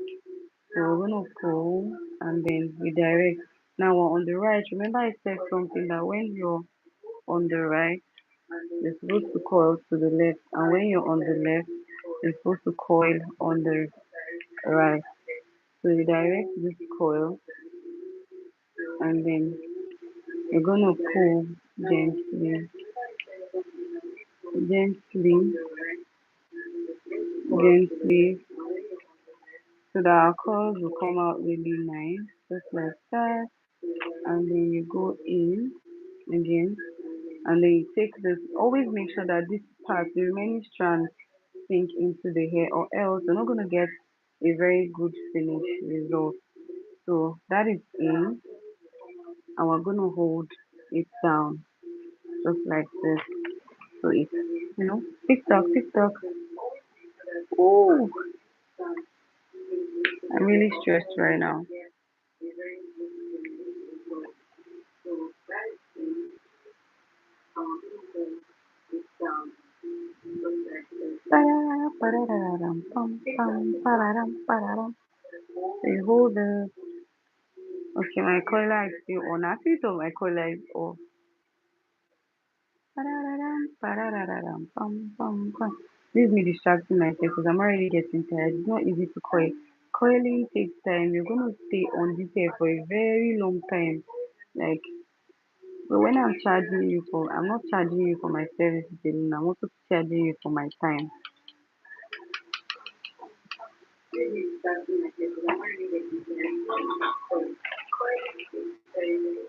A: So we're gonna pull and then we direct. Now we're on the right. Remember I said something that when you're on the right, you're supposed to coil to the left, and when you're on the left, you're supposed to coil on the right. So you direct this coil and then you're gonna pull gently, gently, gently, so that our coils will come out really nice, just like that. And then you go in again, and then you take this. Always make sure that this part, the remaining strands, sink into the hair, or else you're not gonna get a very good finish result. So that is in, and we're gonna hold it down just like this. So it's tick tock. Oh, I'm really stressed right now. Ba-da-da-da-da-dum, bum, bum, ba-da-dum, ba-da-dum. So you hold the. Okay, my collar is still on. I feel so my collar is off. Ba-da-da-dum, ba-da-da-da-dum, bum, bum, bum. This is me distracting myself because I'm already getting tired. It's not easy to coil. Coiling takes time. You're gonna stay on this hair for a very long time. Like, so when I'm not charging you for my services alone. I'm also charging you for my time.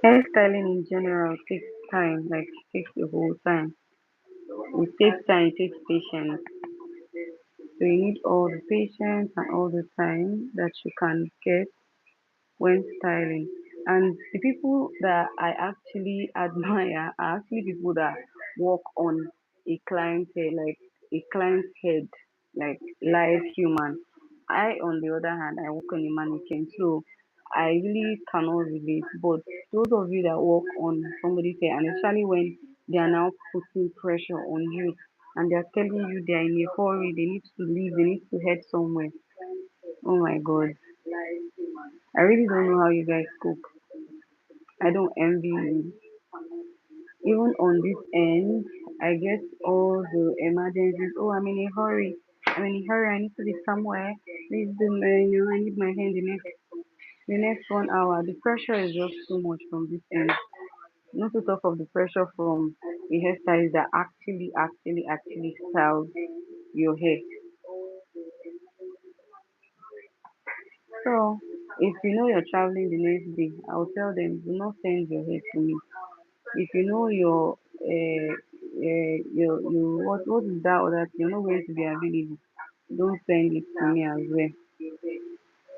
A: Hairstyling in general takes time, like takes the whole time. It takes time, it takes patience. So you need all the patience and all the time that you can get when styling. And the people that I actually admire are actually people that work on a client's head, like a client's head, like live human. I, on the other hand, I work on a mannequin, so I really cannot relate. But those of you that work on somebody's head, and especially when they are now putting pressure on you and they are telling you they are in a hurry, they need to leave, they need to head somewhere. Oh my God. I really don't know how you guys cook. I don't envy you. Even on this end, I get all the emergencies. Oh, I'm in a hurry. I'm in a hurry. I need to be somewhere. Please do my, I need my hand the next 1 hour. The pressure is just too much from this end. Not to talk of the pressure from a hairstylist that actually styles your hair. So, if you know you're traveling the next day, I'll tell them do not send your hair to me. If you know what is that other thing, you're not going to be available, don't send it to me as well.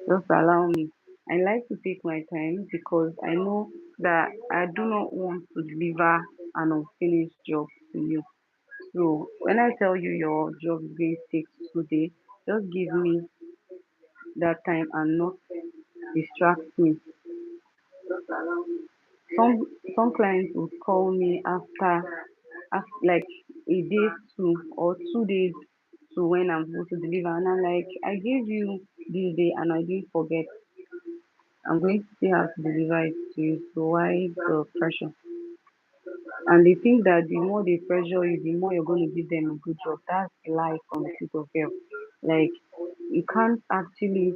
A: Just allow me. I like to take my time because I know that I do not want to deliver an unfinished job to you. So when I tell you your job is going to take 2 days, just give me that time and not distract me. Some clients would call me after like a day two or 2 days to when I'm supposed to deliver, and I'm like, I gave you this day and I didn't forget. I'm going to still have to deliver it to you. So why the pressure? And they think that the more they pressure you, the more you're going to give them a good job. That's a lie from the pit of hell. Like you can't actually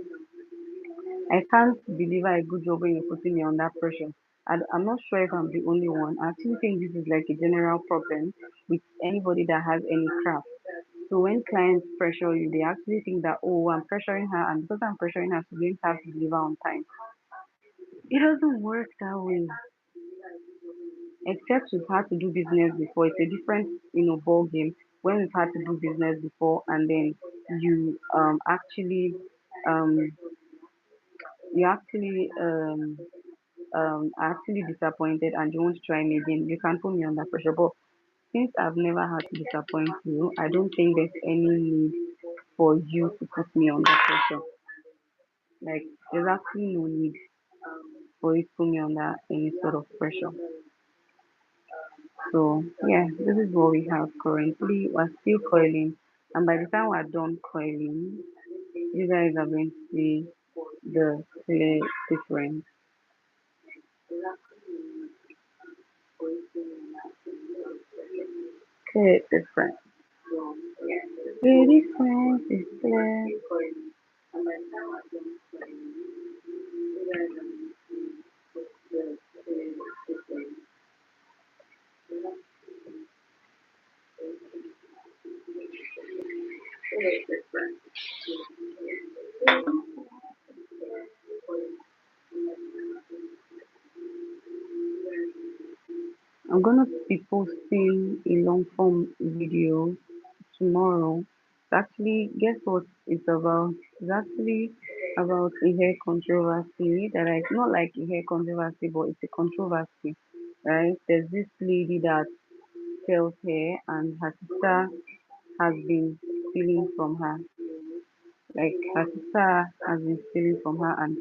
A: I can't deliver a good job when you're putting me under pressure. I'm not sure if I'm the only one. I actually think this is like a general problem with anybody that has any craft. So when clients pressure you, they actually think that, oh, I'm pressuring her, and because I'm pressuring her, she's going to have to deliver on time. It doesn't work that way. Except we've had to do business before. It's a different, ball game when we've had to do business before, and then you um you are actually disappointed and you want to try me again. You can put me under pressure. But since I've never had to disappoint you, I don't think there's any need for you to put me under pressure. Like there's actually no need for you to put me under any sort of pressure. So yeah, this is what we have currently. We're still coiling, and by the time we're done coiling, you guys are going to see the clear difference. Clear difference. The difference is clear. I'm gonna be posting a long form video tomorrow. It's actually, guess what it's about? It's actually about a hair controversy that I not like a hair controversy, but it's a controversy, right? There's this lady that sells hair, and her sister has been stealing from her. Like her sister has been stealing from her, and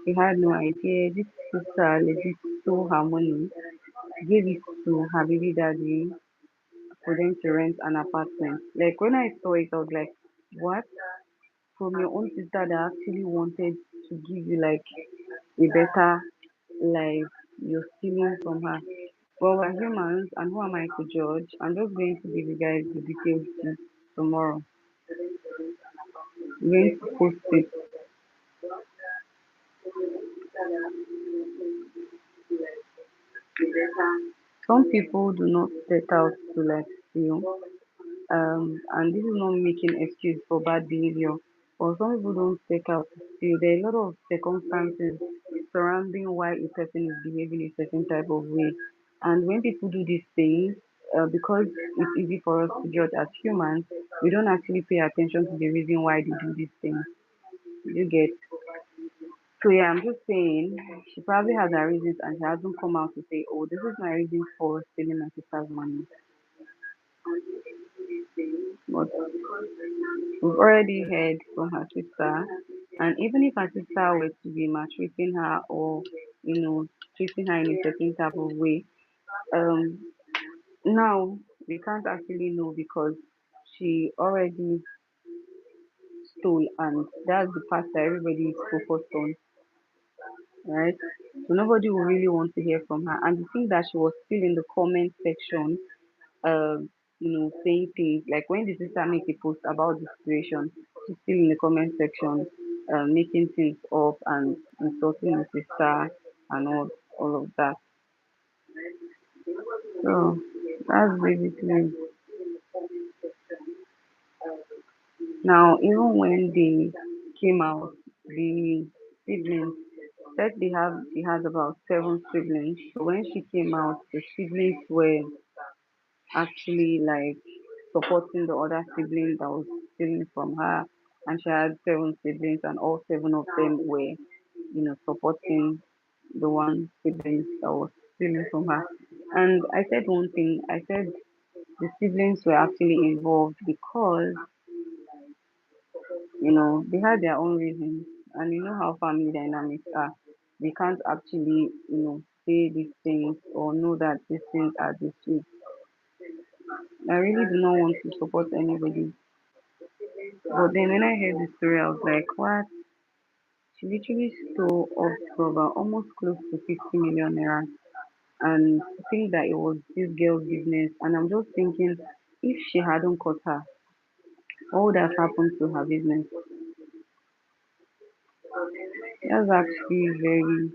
A: she had no idea. This sister legit stole her money, gave it to her baby daddy for them to rent an apartment. Like when I saw it, I was like, what? From your own sister that actually wanted to give you like a better life, you're stealing from her. Well, we're humans, and who am I to judge? I'm just going to give you guys the details tomorrow. I'm going to post it. Some people do not set out to like steal, and this is not making excuse for bad behavior. Or some people don't take out still. There are a lot of circumstances surrounding why a person is behaving a certain type of way. And when people do these things, because it's easy for us to judge as humans, we don't actually pay attention to the reason why they do these things. You get? So yeah, I'm just saying she probably has her reasons and she hasn't come out to say, oh, this is my reason for stealing my sister's money. But we've already heard from her sister, and even if her sister were to be maltreating her or treating her in a certain type of way, um, now we can't actually know because she already stole, and that's the part that everybody is focused on, right? So nobody will really want to hear from her. And the thing that she was still in the comment section, saying things like when the sister make a post about the situation, she's still in the comment section, making things up and insulting the sister and all of that. So that's basically now. Even when they came out, the siblings said she has about 7 siblings. So when she came out, the siblings were actually like supporting the other sibling that was stealing from her, and she had 7 siblings and all 7 of them were supporting the one sibling that was stealing from her. And I said one thing, I said the siblings were actually involved because they had their own reasons, and you know how family dynamics are. They can't actually say these things or know that these things are this way. I really do not want to support anybody. But then when I heard the story, I was like, what? She literally stole up to about almost close to 50 million naira. And to think that it was this girl's business. And I'm just thinking, if she hadn't caught her, what would have happened to her business? That's actually very,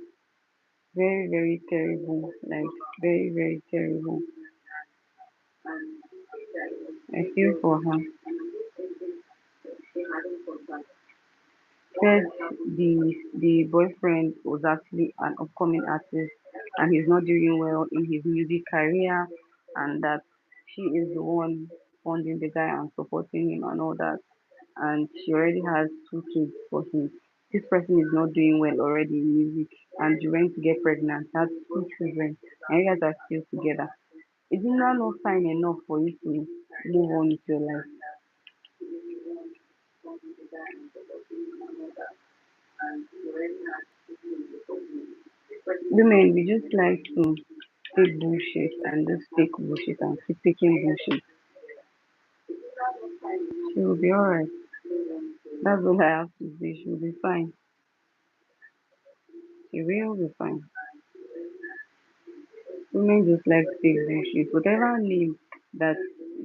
A: very, very terrible. Like, very, very terrible. I feel for her. Said the boyfriend was actually an upcoming artist and he's not doing well in his music career, and that she is the one funding the guy and supporting him and all that, and she already has 2 kids for him. This person is not doing well already in music, and she went to get pregnant, had 2 children, and you guys are still together. Isn't that not sign enough for you to move on with your life? Women, we just like to take bullshit and just take bullshit and keep taking bullshit. She will be alright. That's all I have to say. She'll be fine. She will be fine. Women just like to take bullshit. Whatever name that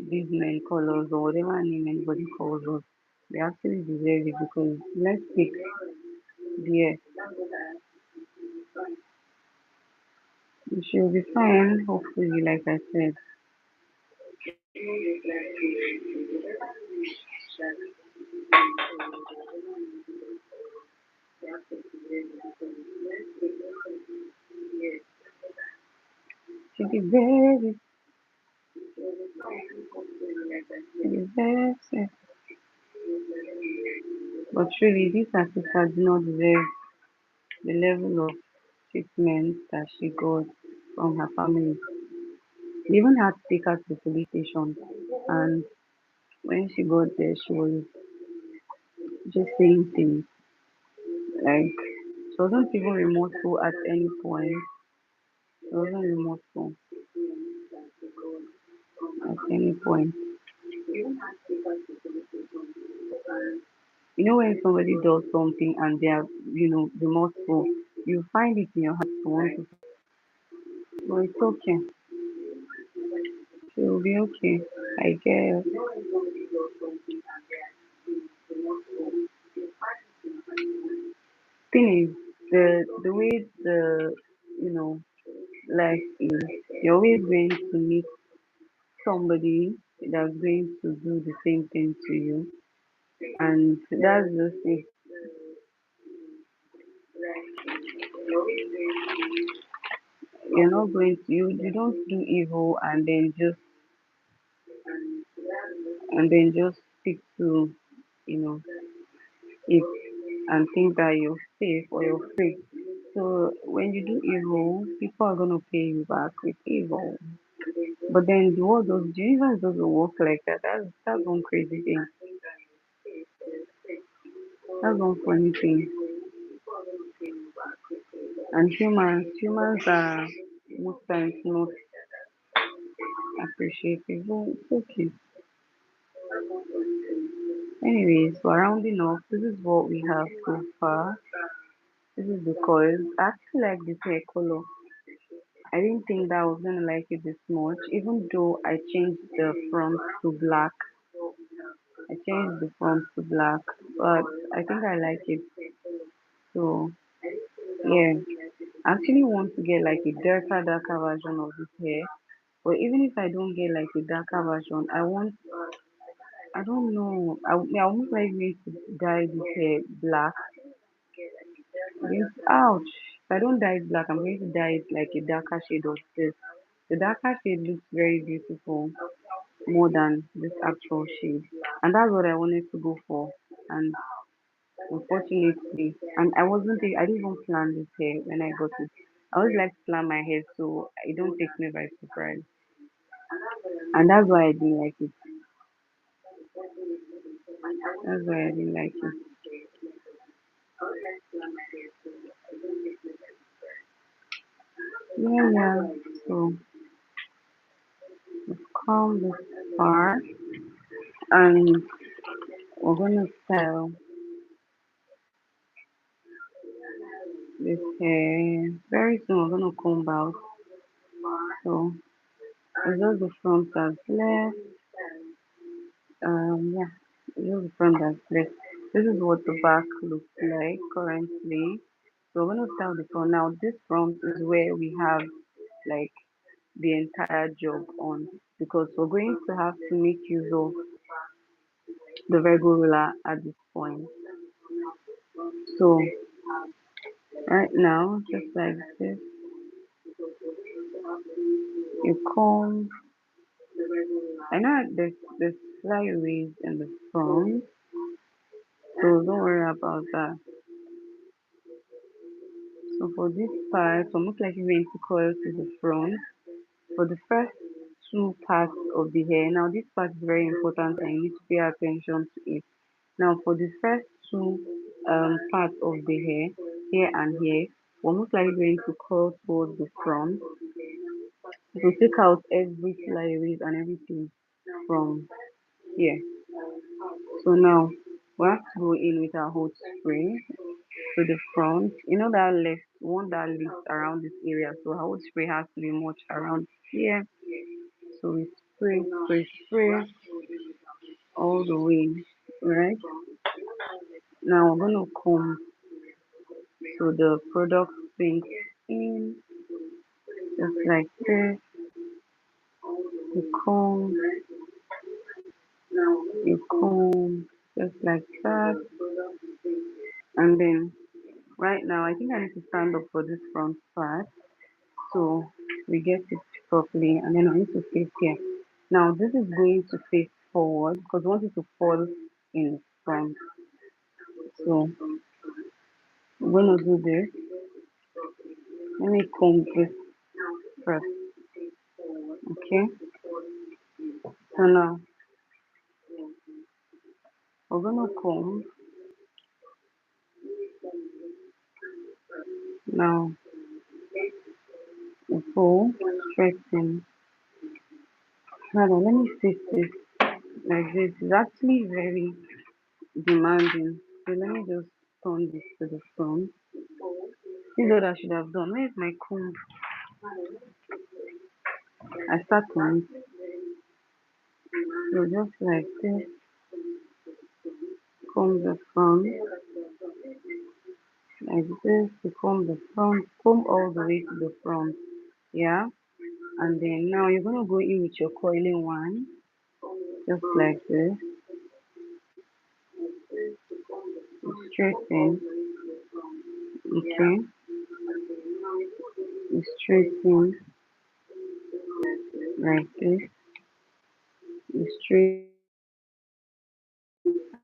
A: these men call us or whatever name anybody calls us, they actually deserve it because let's take the she'll be fine, hopefully, like I said. She deserves it. She deserves it. But truly, this her sister do not deserve the level of treatment that she got from her family. They even had to take her to the police station, and when she got there, she was just saying things like she wasn't even remorseful at any point. She wasn't remorseful at any point. You know when somebody does something and they are, remorseful, you find it in your heart to want to, but it's okay. She will be okay, I guess. Thing is, the way you know life is, you're always going to meet somebody that's going to do the same thing to you. and that's just it. You're not going to you don't do evil and then just stick to you know it and think that you're safe or you're free. So when you do evil, people are gonna pay you back with evil. But then the universe doesn't work like that. That's one crazy thing. That's one funny thing. And humans are most times not appreciative. But it's okay. Anyways, we're rounding off. This is what we have so far. This is the coils. I actually like this hair color. I didn't think that I was gonna like it this much, even though I changed the front to black. I changed the front to black, but I think I like it. So yeah, I actually want to get like a darker version of this hair. But even if I don't get like a darker version, I don't know. I almost like me to dye this hair black. Ouch. If I don't dye it black, I'm going to dye it like a darker shade of this. The darker shade looks very beautiful more than this actual shade. And that's what I wanted to go for. And unfortunately, and I didn't even plan this hair when I got it. I always like to plan my hair so it don't take me by surprise. And that's why I didn't like it. That's why I didn't like it. Yeah, yeah. So we've come this far and we're gonna style this hair. Very soon we're gonna comb out. So it's just the front that's left. Yeah, it's just the front that's left. This is what the back looks like currently. So we're gonna style the front. Now this front is where we have like the entire job on because we're going to have to make use of the Virgo ruler at this point. So right now, just like this, you comb. I know there's flyaways in the front, so don't worry about that. So for this part, we're most likely going to coil to the front for the first two parts of the hair. Now this part is very important and you need to pay attention to it. Now for the first two parts of the hair, here and here, we're most likely going to curl towards the front to take out every flyaways and everything from here. So now we have to go in with our hot spray to the front. You know that left one that lifts around this area. So our hot spray has to be much around here. So we spray all the way, right? Now we're gonna comb so the product sinks in just like this. You comb, you comb just like that, and then right now I think I need to stand up for this front part so we get it properly, and then I need to face here. Now this is going to face forward because we want it to fall in front. So I'm gonna do this. Let me comb this first. Okay. So now we're gonna comb. Now the full stretching. Hold on, let me fix this like this. It's actually very demanding. So let me just turn this to the front. This is what I should have done. Where's my comb? I start on it. So just like this, comb the front, like this, to comb the front, comb all the way to the front. Yeah. And then now you're gonna go in with your coiling one, just like this. straighten, okay, straighten like this, straighten,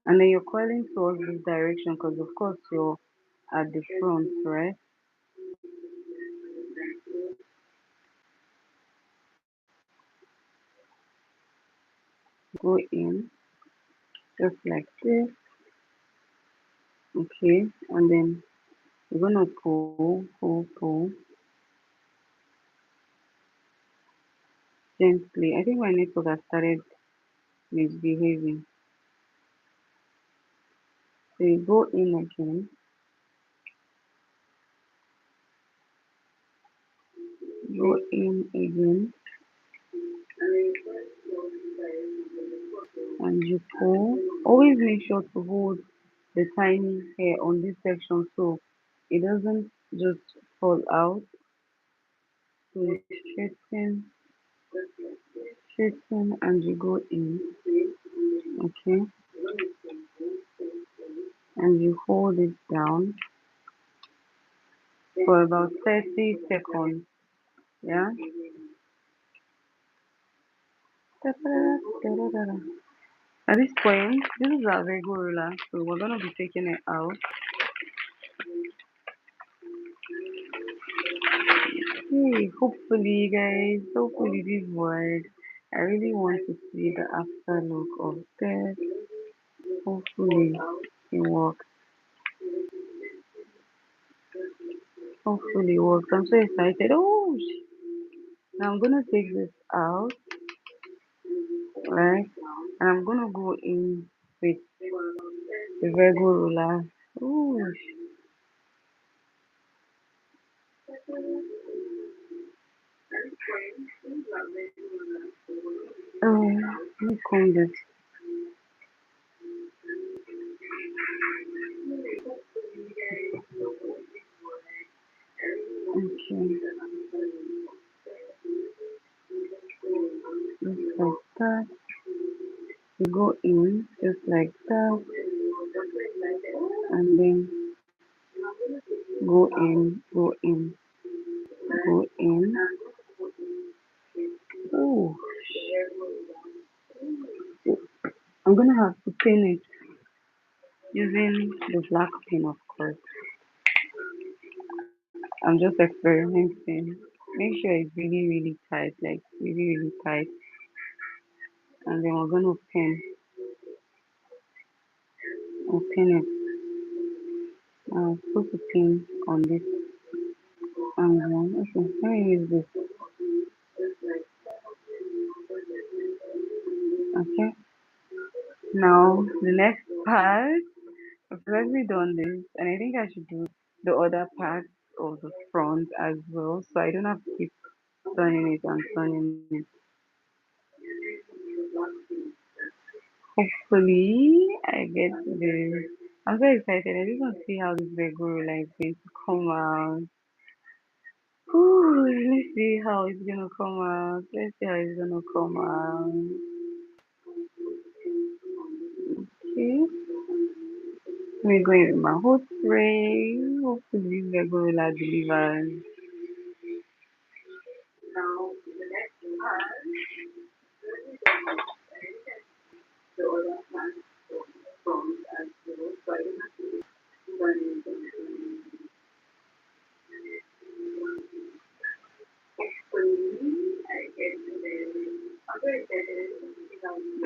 A: and then you're coiling towards this direction because of course you're at the front, right? Go in just like this, okay, and then we're gonna pull gently. I think my network has started misbehaving. So you go in again, go in again, and you pull. Always make sure to hold the tiny hair on this section so it doesn't just fall out. So you straighten and you go in, okay, and you hold it down for about 30 seconds. Yeah. At this point, this is our regular, so we're gonna be taking it out. Hey, hopefully, guys, hopefully this works. I really want to see the after look of this. Hopefully, it works. Hopefully, it works. I'm so excited. Oh, now I'm gonna take this out, right? And I'm gonna go in with the regular. Oh, let me comb this. Okay, just like that. You go in just like that, and then go in, go in. Oh, I'm gonna have to pin it using the black pin, of course. I'm just experimenting. Make sure it's really, really tight, like really, really tight. And then we're gonna pin it. Put the pin on this angle. Okay, let me use this. Okay. Now the next part, I've already done this, and I think I should do the other part of the front as well, so I don't have to keep turning it and turning it. Hopefully, I get this. I'm so excited. I just want to see how this regular is going to come out. Ooh, let's see how it's gonna come out. Let's see how it's gonna come out. Okay, we're going with my hot spray. Hopefully, this regular delivers.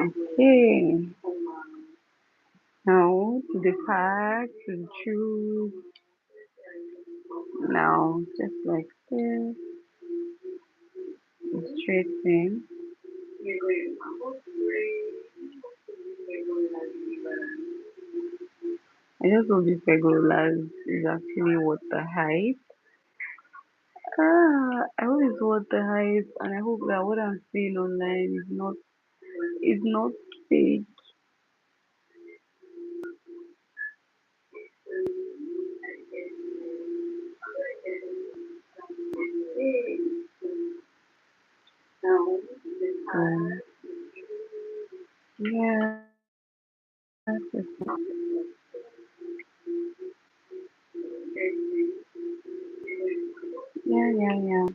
A: Okay, now to the part to choose. Now, just like this, straight in. I just hope this regular is actually worth the hype. I hope it's worth the hype, and I hope that what I'm seeing online is not fake. Um, yeah, Yeah, yeah, yeah.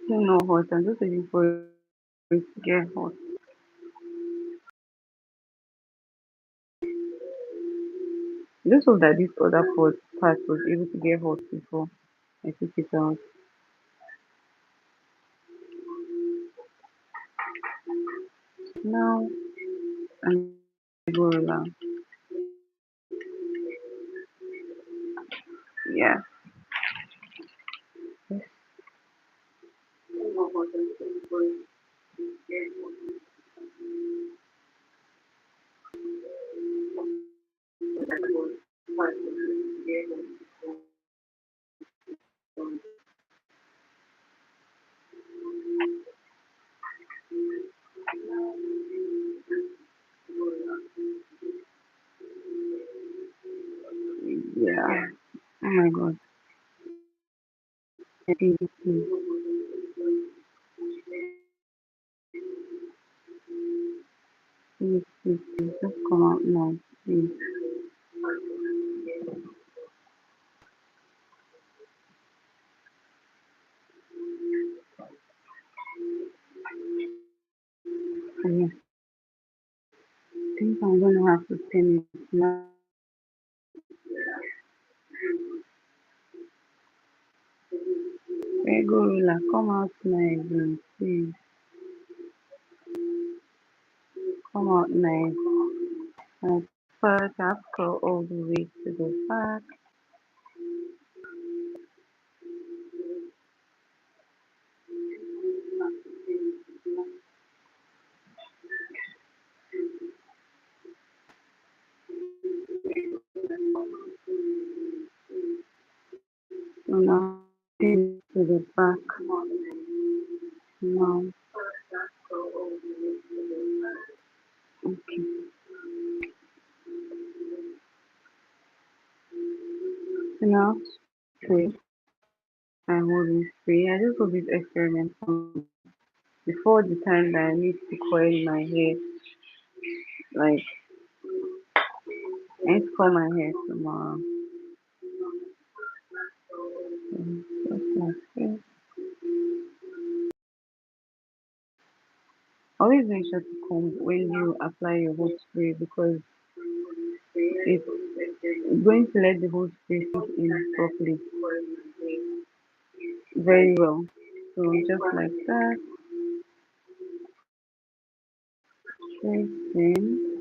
A: Don't know hot. I'm just waiting for it to get hot. Just hope that this other part was able to get hot before I took it out. Now I'm gorilla. Yeah. Yeah. Oh my god. Please, please, please, just come out now, please. Yeah. I think I'm gonna have to spend it now. Hey, gorilla, come out now again, please. Come out now. But I have to go all the way to the back. So now, to the back. Now, okay. So now, spray. I hold and spray. I just hold this experiment before the time that I need to coil my hair. Like, I need to coil my hair tomorrow. Just like this. Always make sure to comb when you apply your whole spray because it's going to let the whole spray sink in properly very well. So just like that, straight in,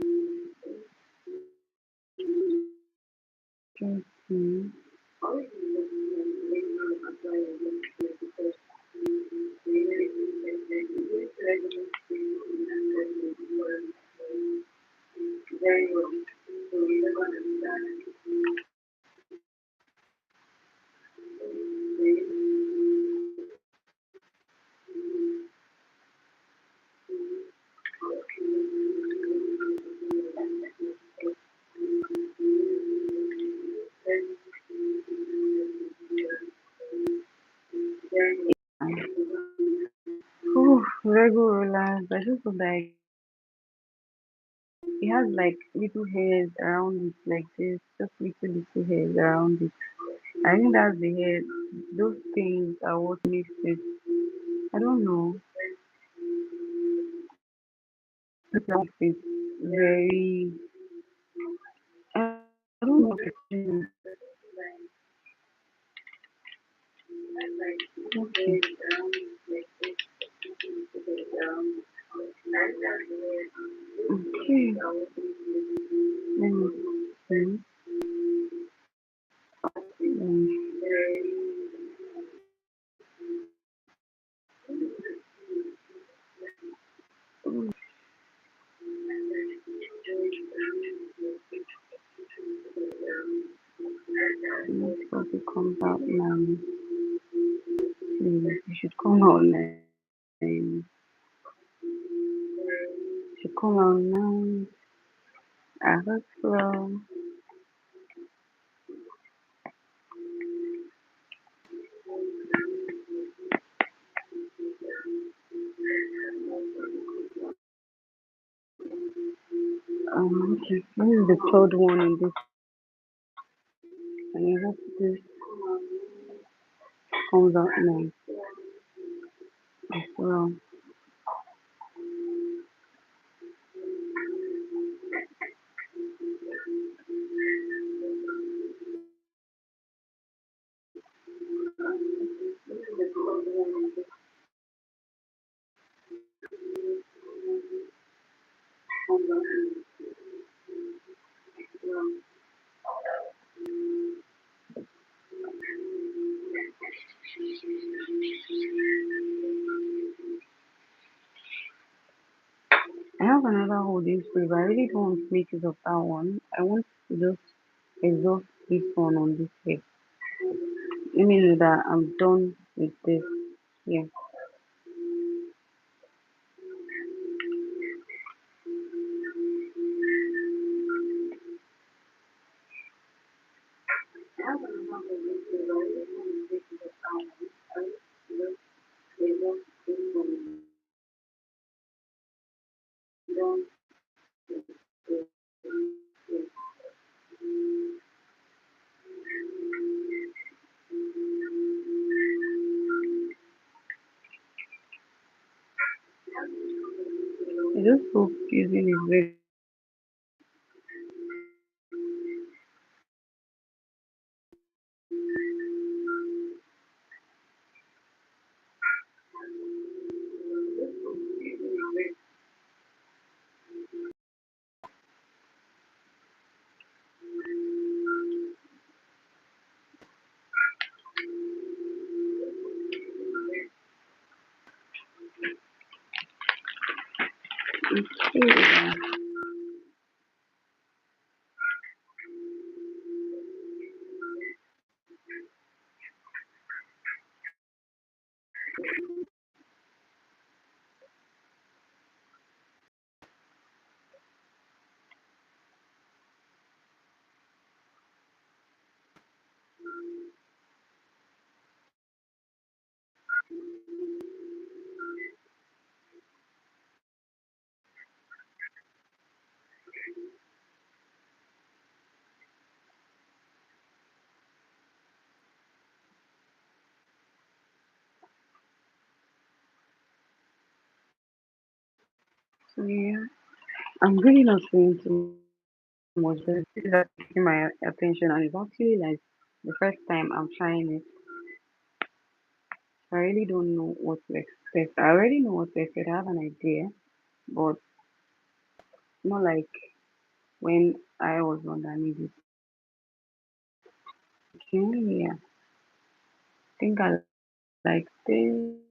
A: straight in. Ooh, regular rollers. I just feel like it has like little hairs around it, like this, just little hairs around it. I think that's the hair. Those things are what makes it. I don't know. It's like it's very. I don't know. Okay. Okay. Let me see. Um, comes out now. Please, you should come out now. Should come out now. I hope so. Okay. This is the third one in this, and I hope this comes out nice as well. I have another holding spray, but I really don't want to make use of that one. I want to just exhaust this one on this head. Let me know that I'm done with this. Yeah. I just hope using is very okay. So yeah, I'm really not saying too much, but this is taking my attention, and it's actually like the first time I'm trying it. I really don't know what to expect. I already know what to expect. I have an idea, but not like when I was underneath it. Okay, yeah. I think I like this.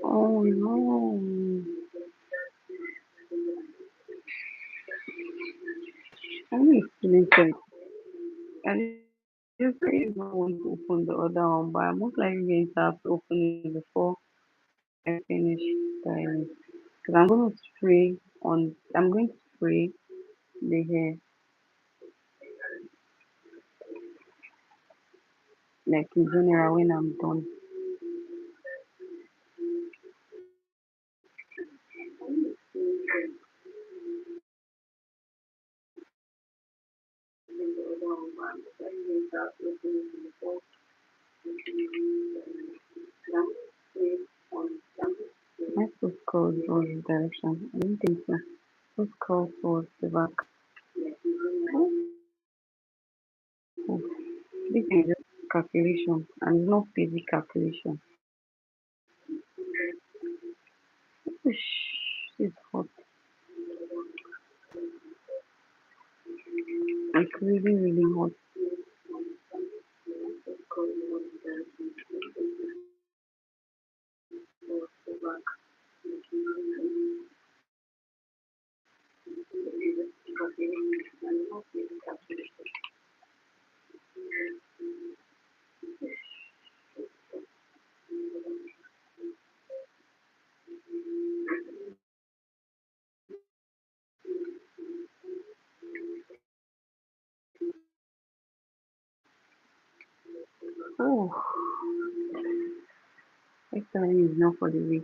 A: Oh no. I'm feeling sick. I just really don't want to open the other one, but I'm most likely going to have to open it before I finish styling. Because I'm going to spray the hair, like in general, when I'm done. Am I supposed to curl towards the direction? I don't think so. Let's curl towards the back. Oh, this thing is just calculation and it's not basic calculation. It's hot. It's really, really hot. Oh, actually, is not for the weak.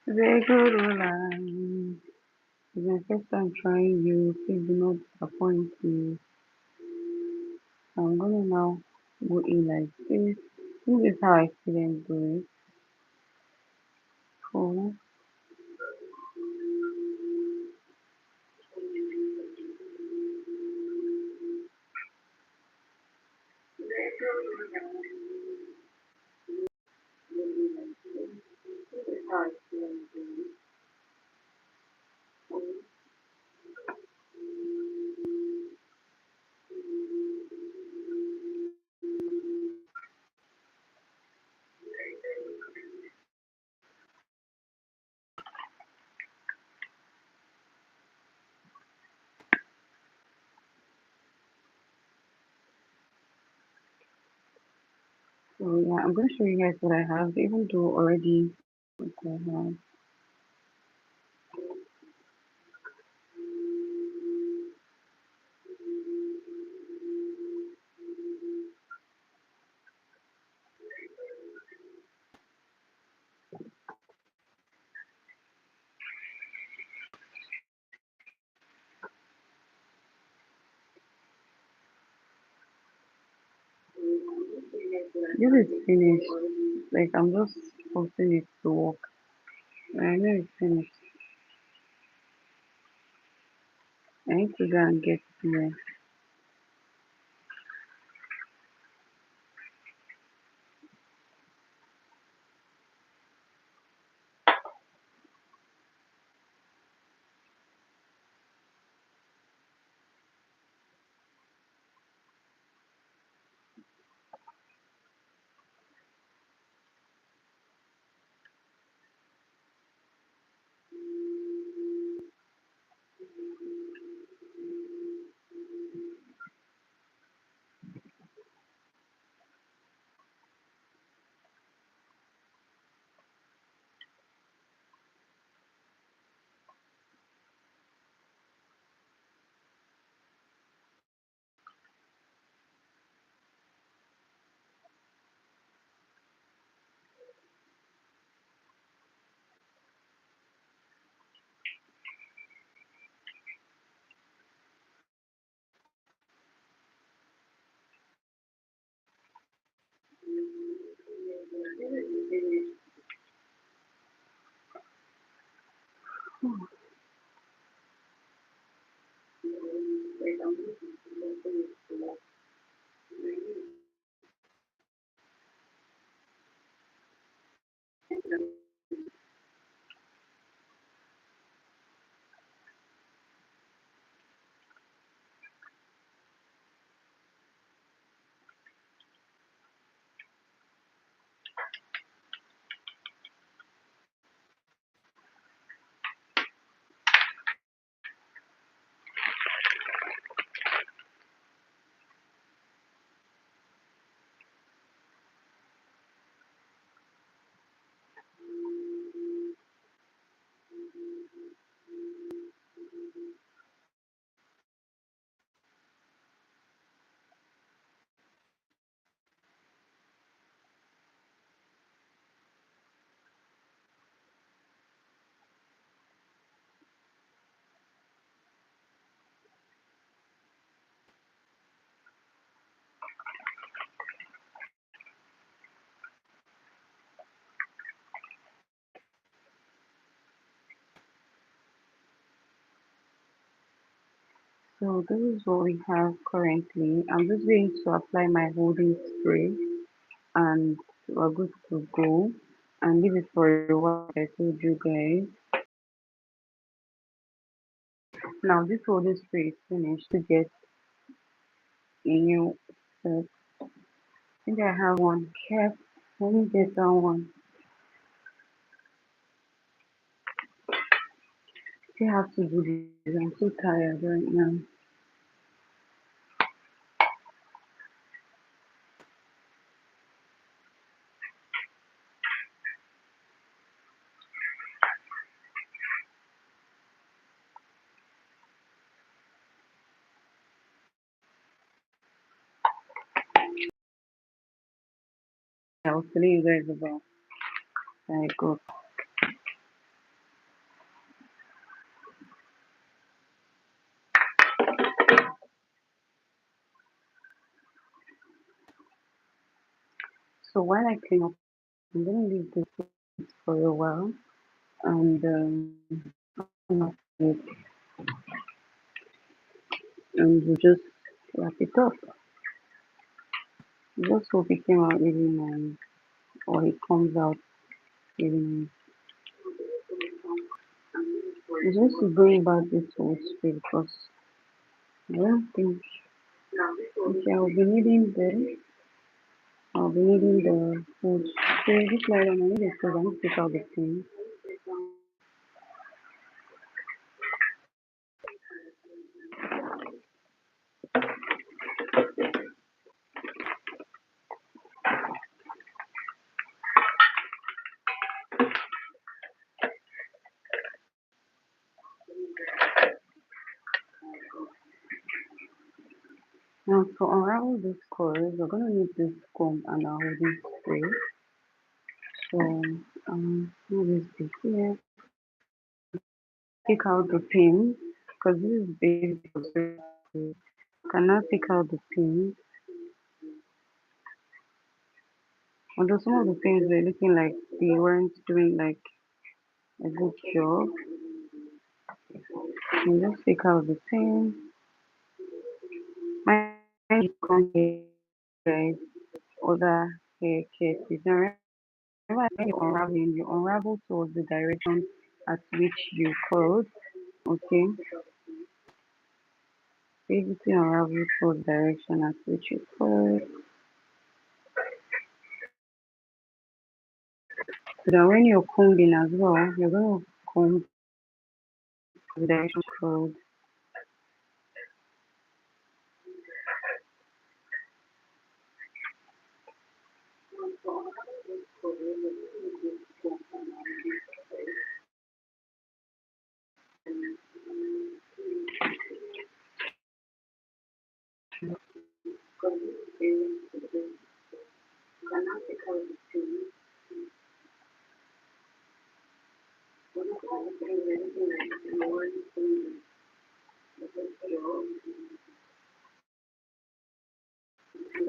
A: Very good, Roland. It's my first time trying you. Please do not disappoint me. I'm gonna now go in like this. This is how I see them do it. Cool. So yeah, I'm gonna show you guys what I have, even though already what I have. This is finished. Like I'm just forcing it to work. When I know it's finished, I need to go and get more. So this is what we have currently. I'm just going to apply my holding spray and we're good to go and leave it for a while like I told you guys. Now this holding spray is finished to get a new set. I think I have one kept. Let me get that one. Still have to do this. I'm so tired right now. I was telling you guys about like so while I clean up, I'm gonna leave this for a while and it and we just wrap it up. Just hope it came out really nice or it comes out really nice. It's just to bring back this whole spray because I don't think okay, I'll be needing the food spray. This light on I need it because I need to take out the thing. Now to unravel this coil, we're gonna need this comb and our holding spray. So move this bit here. Take out the pins because this is basic. You cannot take out the pins. Although some of the pins were looking like they weren't doing like a good job. You just take out the pin. Mind you come here guys other hair cases. Now remember when you're unraveling, you unravel towards the direction at which you curled. Okay. Basically unravel towards the direction at which you curled. So that when you're combing as well, you're gonna comb the direction curled.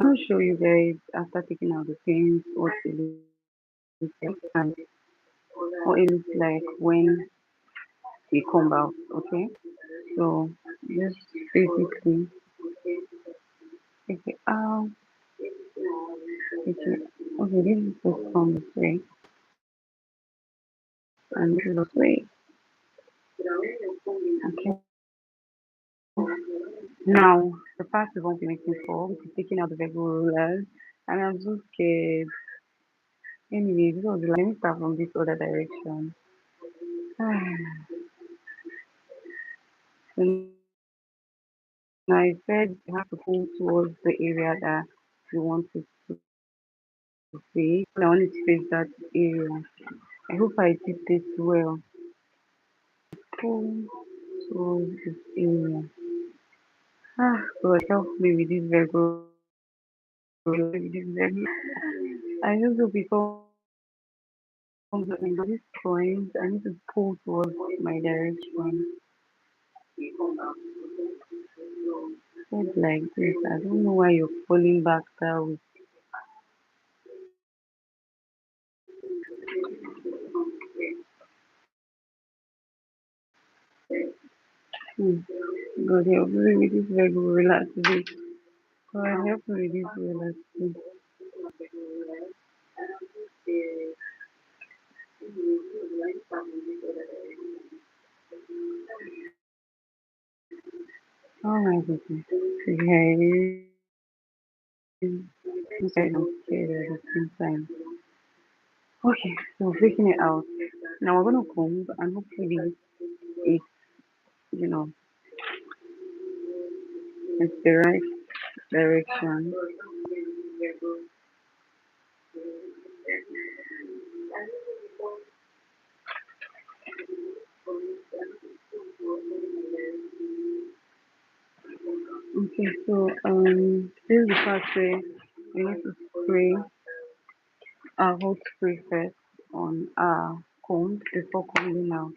A: I'll show you guys after taking out the pins what it looks like and what it looks like when we comb out. Okay, so just basically take it out. Take it. Okay, this is just from this way and this is this way. Okay. Now the part we won't be making for, which is taking out the Lego rollers, and I'm so scared. Anyway, this was let me start from this other direction. So now I said you have to pull towards the area that you want it to face. I want it to face that area. I hope I did this well. Pull towards this area. God help me with this Virgo. With this Virgo. I just hope it comes up in this point. I need to pull towards my direction. Said like this. I don't know why you're falling back that way. Hmm. God help me with this very relax today. God help me with this relax today. Oh my goodness. Okay. I'm sorry, I'm scared at the same time. Okay, so freaking it out. Now we're gonna comb and hopefully it's, you know, it's the right direction. Okay, so this is the part where we need to spray our hot spray first on our comb before combing out.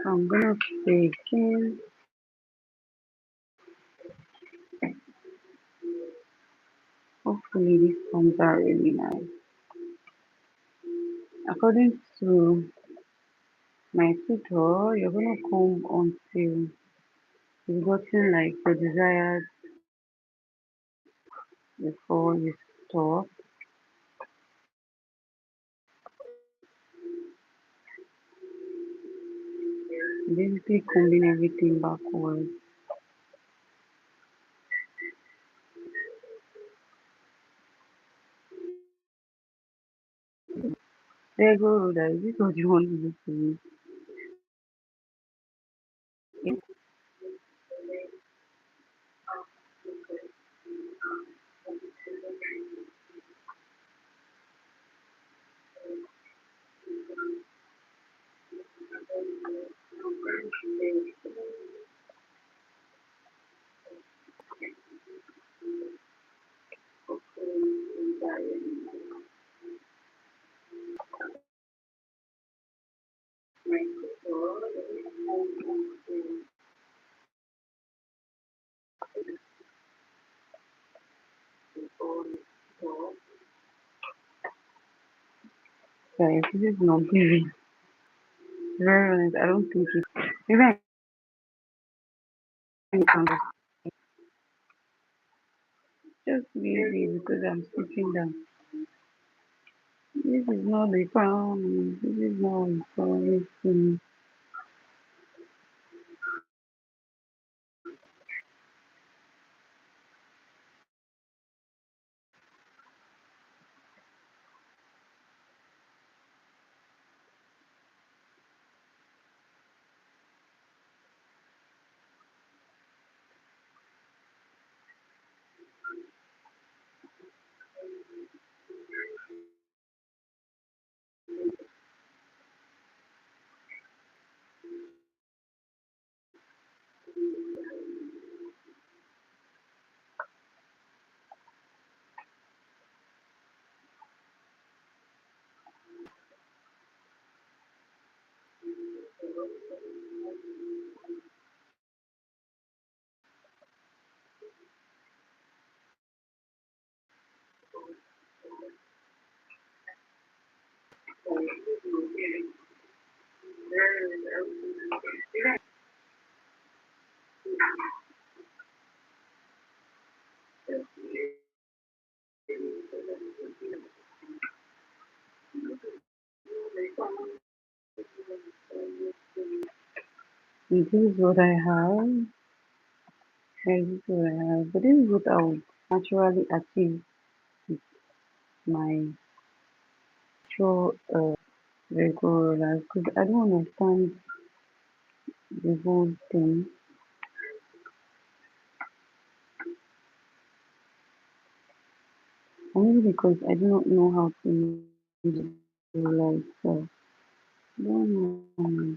A: So I'm gonna spray again. Hopefully this comes out really nice. According to my tutor, you're gonna comb until you've gotten like the desired before you stop. Basically combing everything backwards. There go Rhoda, is this what you want to do to me? Yeah. Guys, this is not giving. Very honest, I don't think it. Maybe I can just leave it because I'm sitting down. This is not the promise. This is not the promise to me. This is what I have. This is what I have. But this is what I would naturally achieve with my show regular because I don't understand the whole thing. And maybe because I do not know how to use regular itself. I don't know.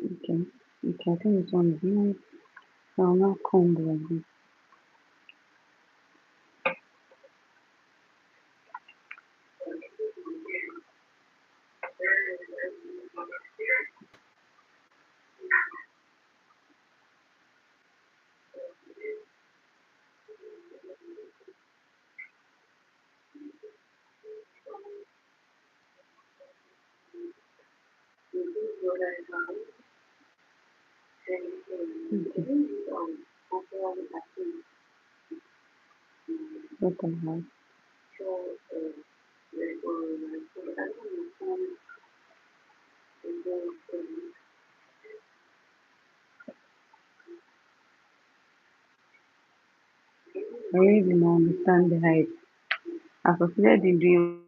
A: Okay. Okay, I think this one is nice. So I'll now comb like this. What I have. I really do not understand the height. I considered in doing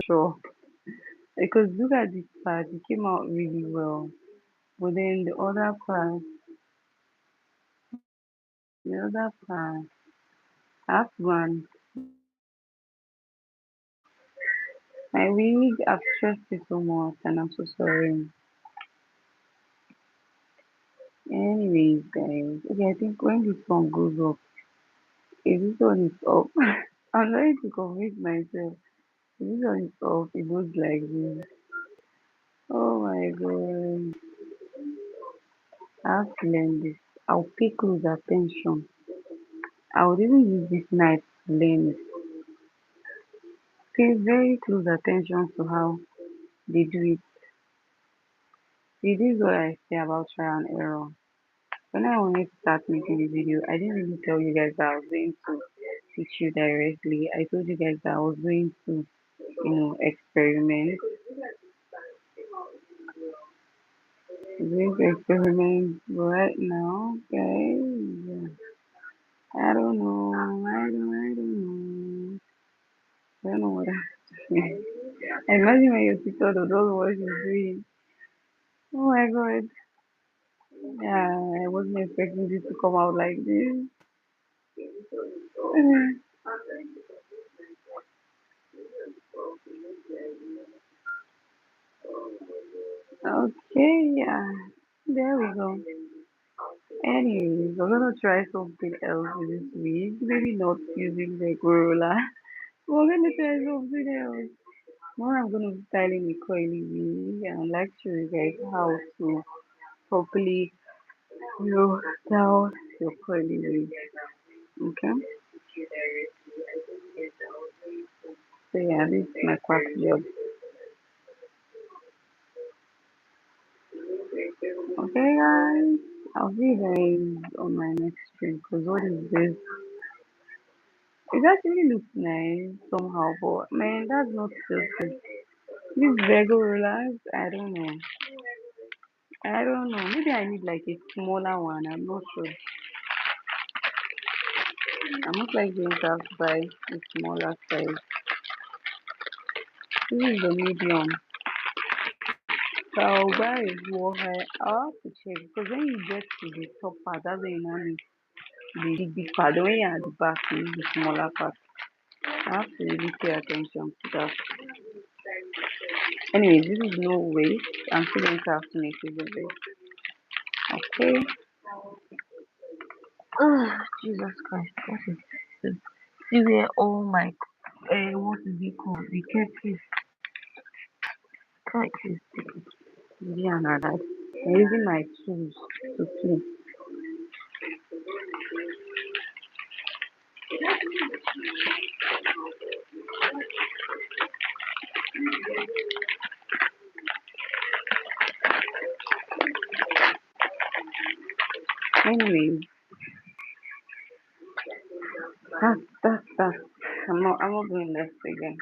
A: sure. Because look at this part, it came out really well. But then the other part, I have to go and my wig, I've stressed it so much and I'm so sorry. Anyways, guys, okay, I think when this one goes up, if this one is up, I'm trying to convince myself. If this one is up, it goes like this. Oh my god, I have to learn this. I'll pay close attention. I would even use this night to learn it. Pay very close attention to how they do it. See, this is what I say about trial and error. When I wanted to start making the video, I didn't really tell you guys that I was going to teach you directly. I told you guys that I was going to, experiment. Going to experiment right now, guys. I don't know. I don't know what I'm doing. I imagine when your sister does not know what she's doing. Oh my god. Yeah, I wasn't expecting this to come out like this. Okay, yeah. There we go. Anyways, we're gonna try something else this week. Maybe not using the gorilla. We're gonna try something else. Now I'm gonna be styling a coily wig and I'd like to show you guys how to properly, style your coily wig. Okay? So yeah, this is my quack job. Okay guys, I'll see you guys on my next stream because what is this? It actually looks nice somehow, but man, that's not filthy. This Vego rollers, I don't know. Maybe I need like a smaller one. I'm not sure. I'm most likely going to have to buy a smaller size. This is the medium. So I'll buy a small hair. I'll have to check because when you get to the top part, that's when you now need the big part. Then when you're at the back, you need the smaller part. I have to really pay attention to that. Anyway, this is no waste. I'm still going to have to make it a bit. Okay. Oh, Jesus Christ. What is this? See where all my, what is it called? The catfish. Catfish. Yeah, another. I'm using my tools to clean. Anyway, That's I'm not doing this again.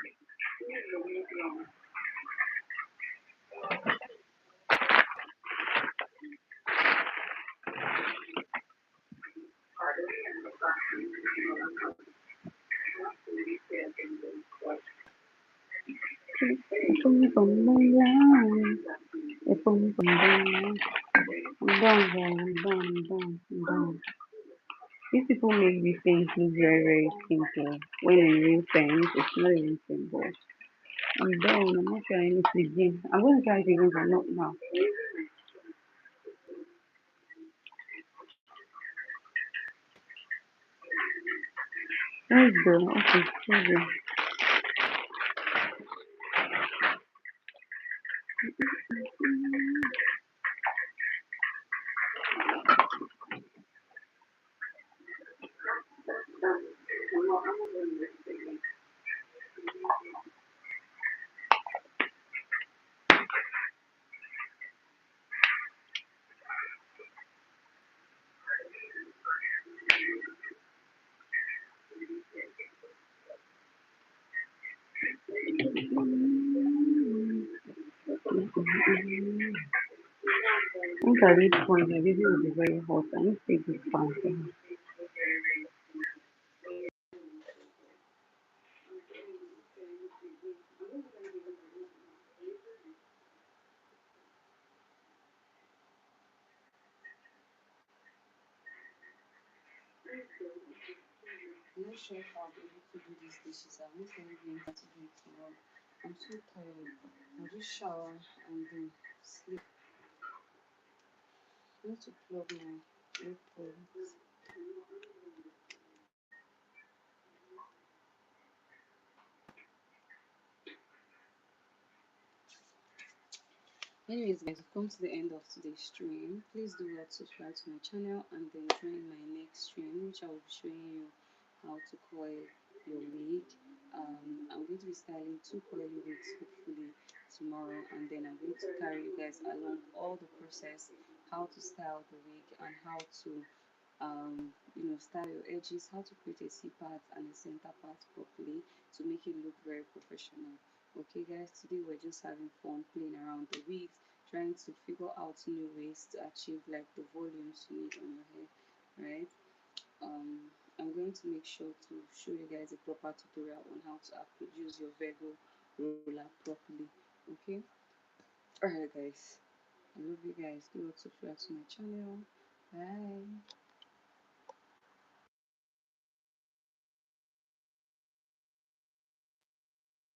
A: Boom, boom, boom, boom. Boom, boom, boom. I'm done, guys. I'm done. I'm done. I'm done. These people make these things look very, very simple. When in real sense, it's not even simple. I'm done. I'm not trying it again. I'm going to try it again, but not now. Let's go. Okay, let's go. Once at this point, my baby will be very hot. I need to take this fan thing.
B: I'm not sure if I'll be able to do these dishes. I'm most likely going to do it tomorrow. I'm so tired. I'll just shower and then sleep. I need to plug my AirPods. Anyways, guys, we've come to the end of today's stream. Please do well to subscribe to my channel and then join my next stream, which I will be showing you how to coil your wig. I'm going to be styling two coily wigs hopefully tomorrow, and then I'm going to carry you guys along all the process, how to style the wig and how to style your edges, how to create a C part and a center part properly to make it look very professional. Okay, guys, today we're just having fun playing around the wigs, trying to figure out new ways to achieve like the volumes you need on your hair, right? I'm going to make sure to show you guys a proper tutorial on how to use your Virgo roller properly. Okay, alright, guys. I love you guys. Do subscribe to my channel. Bye.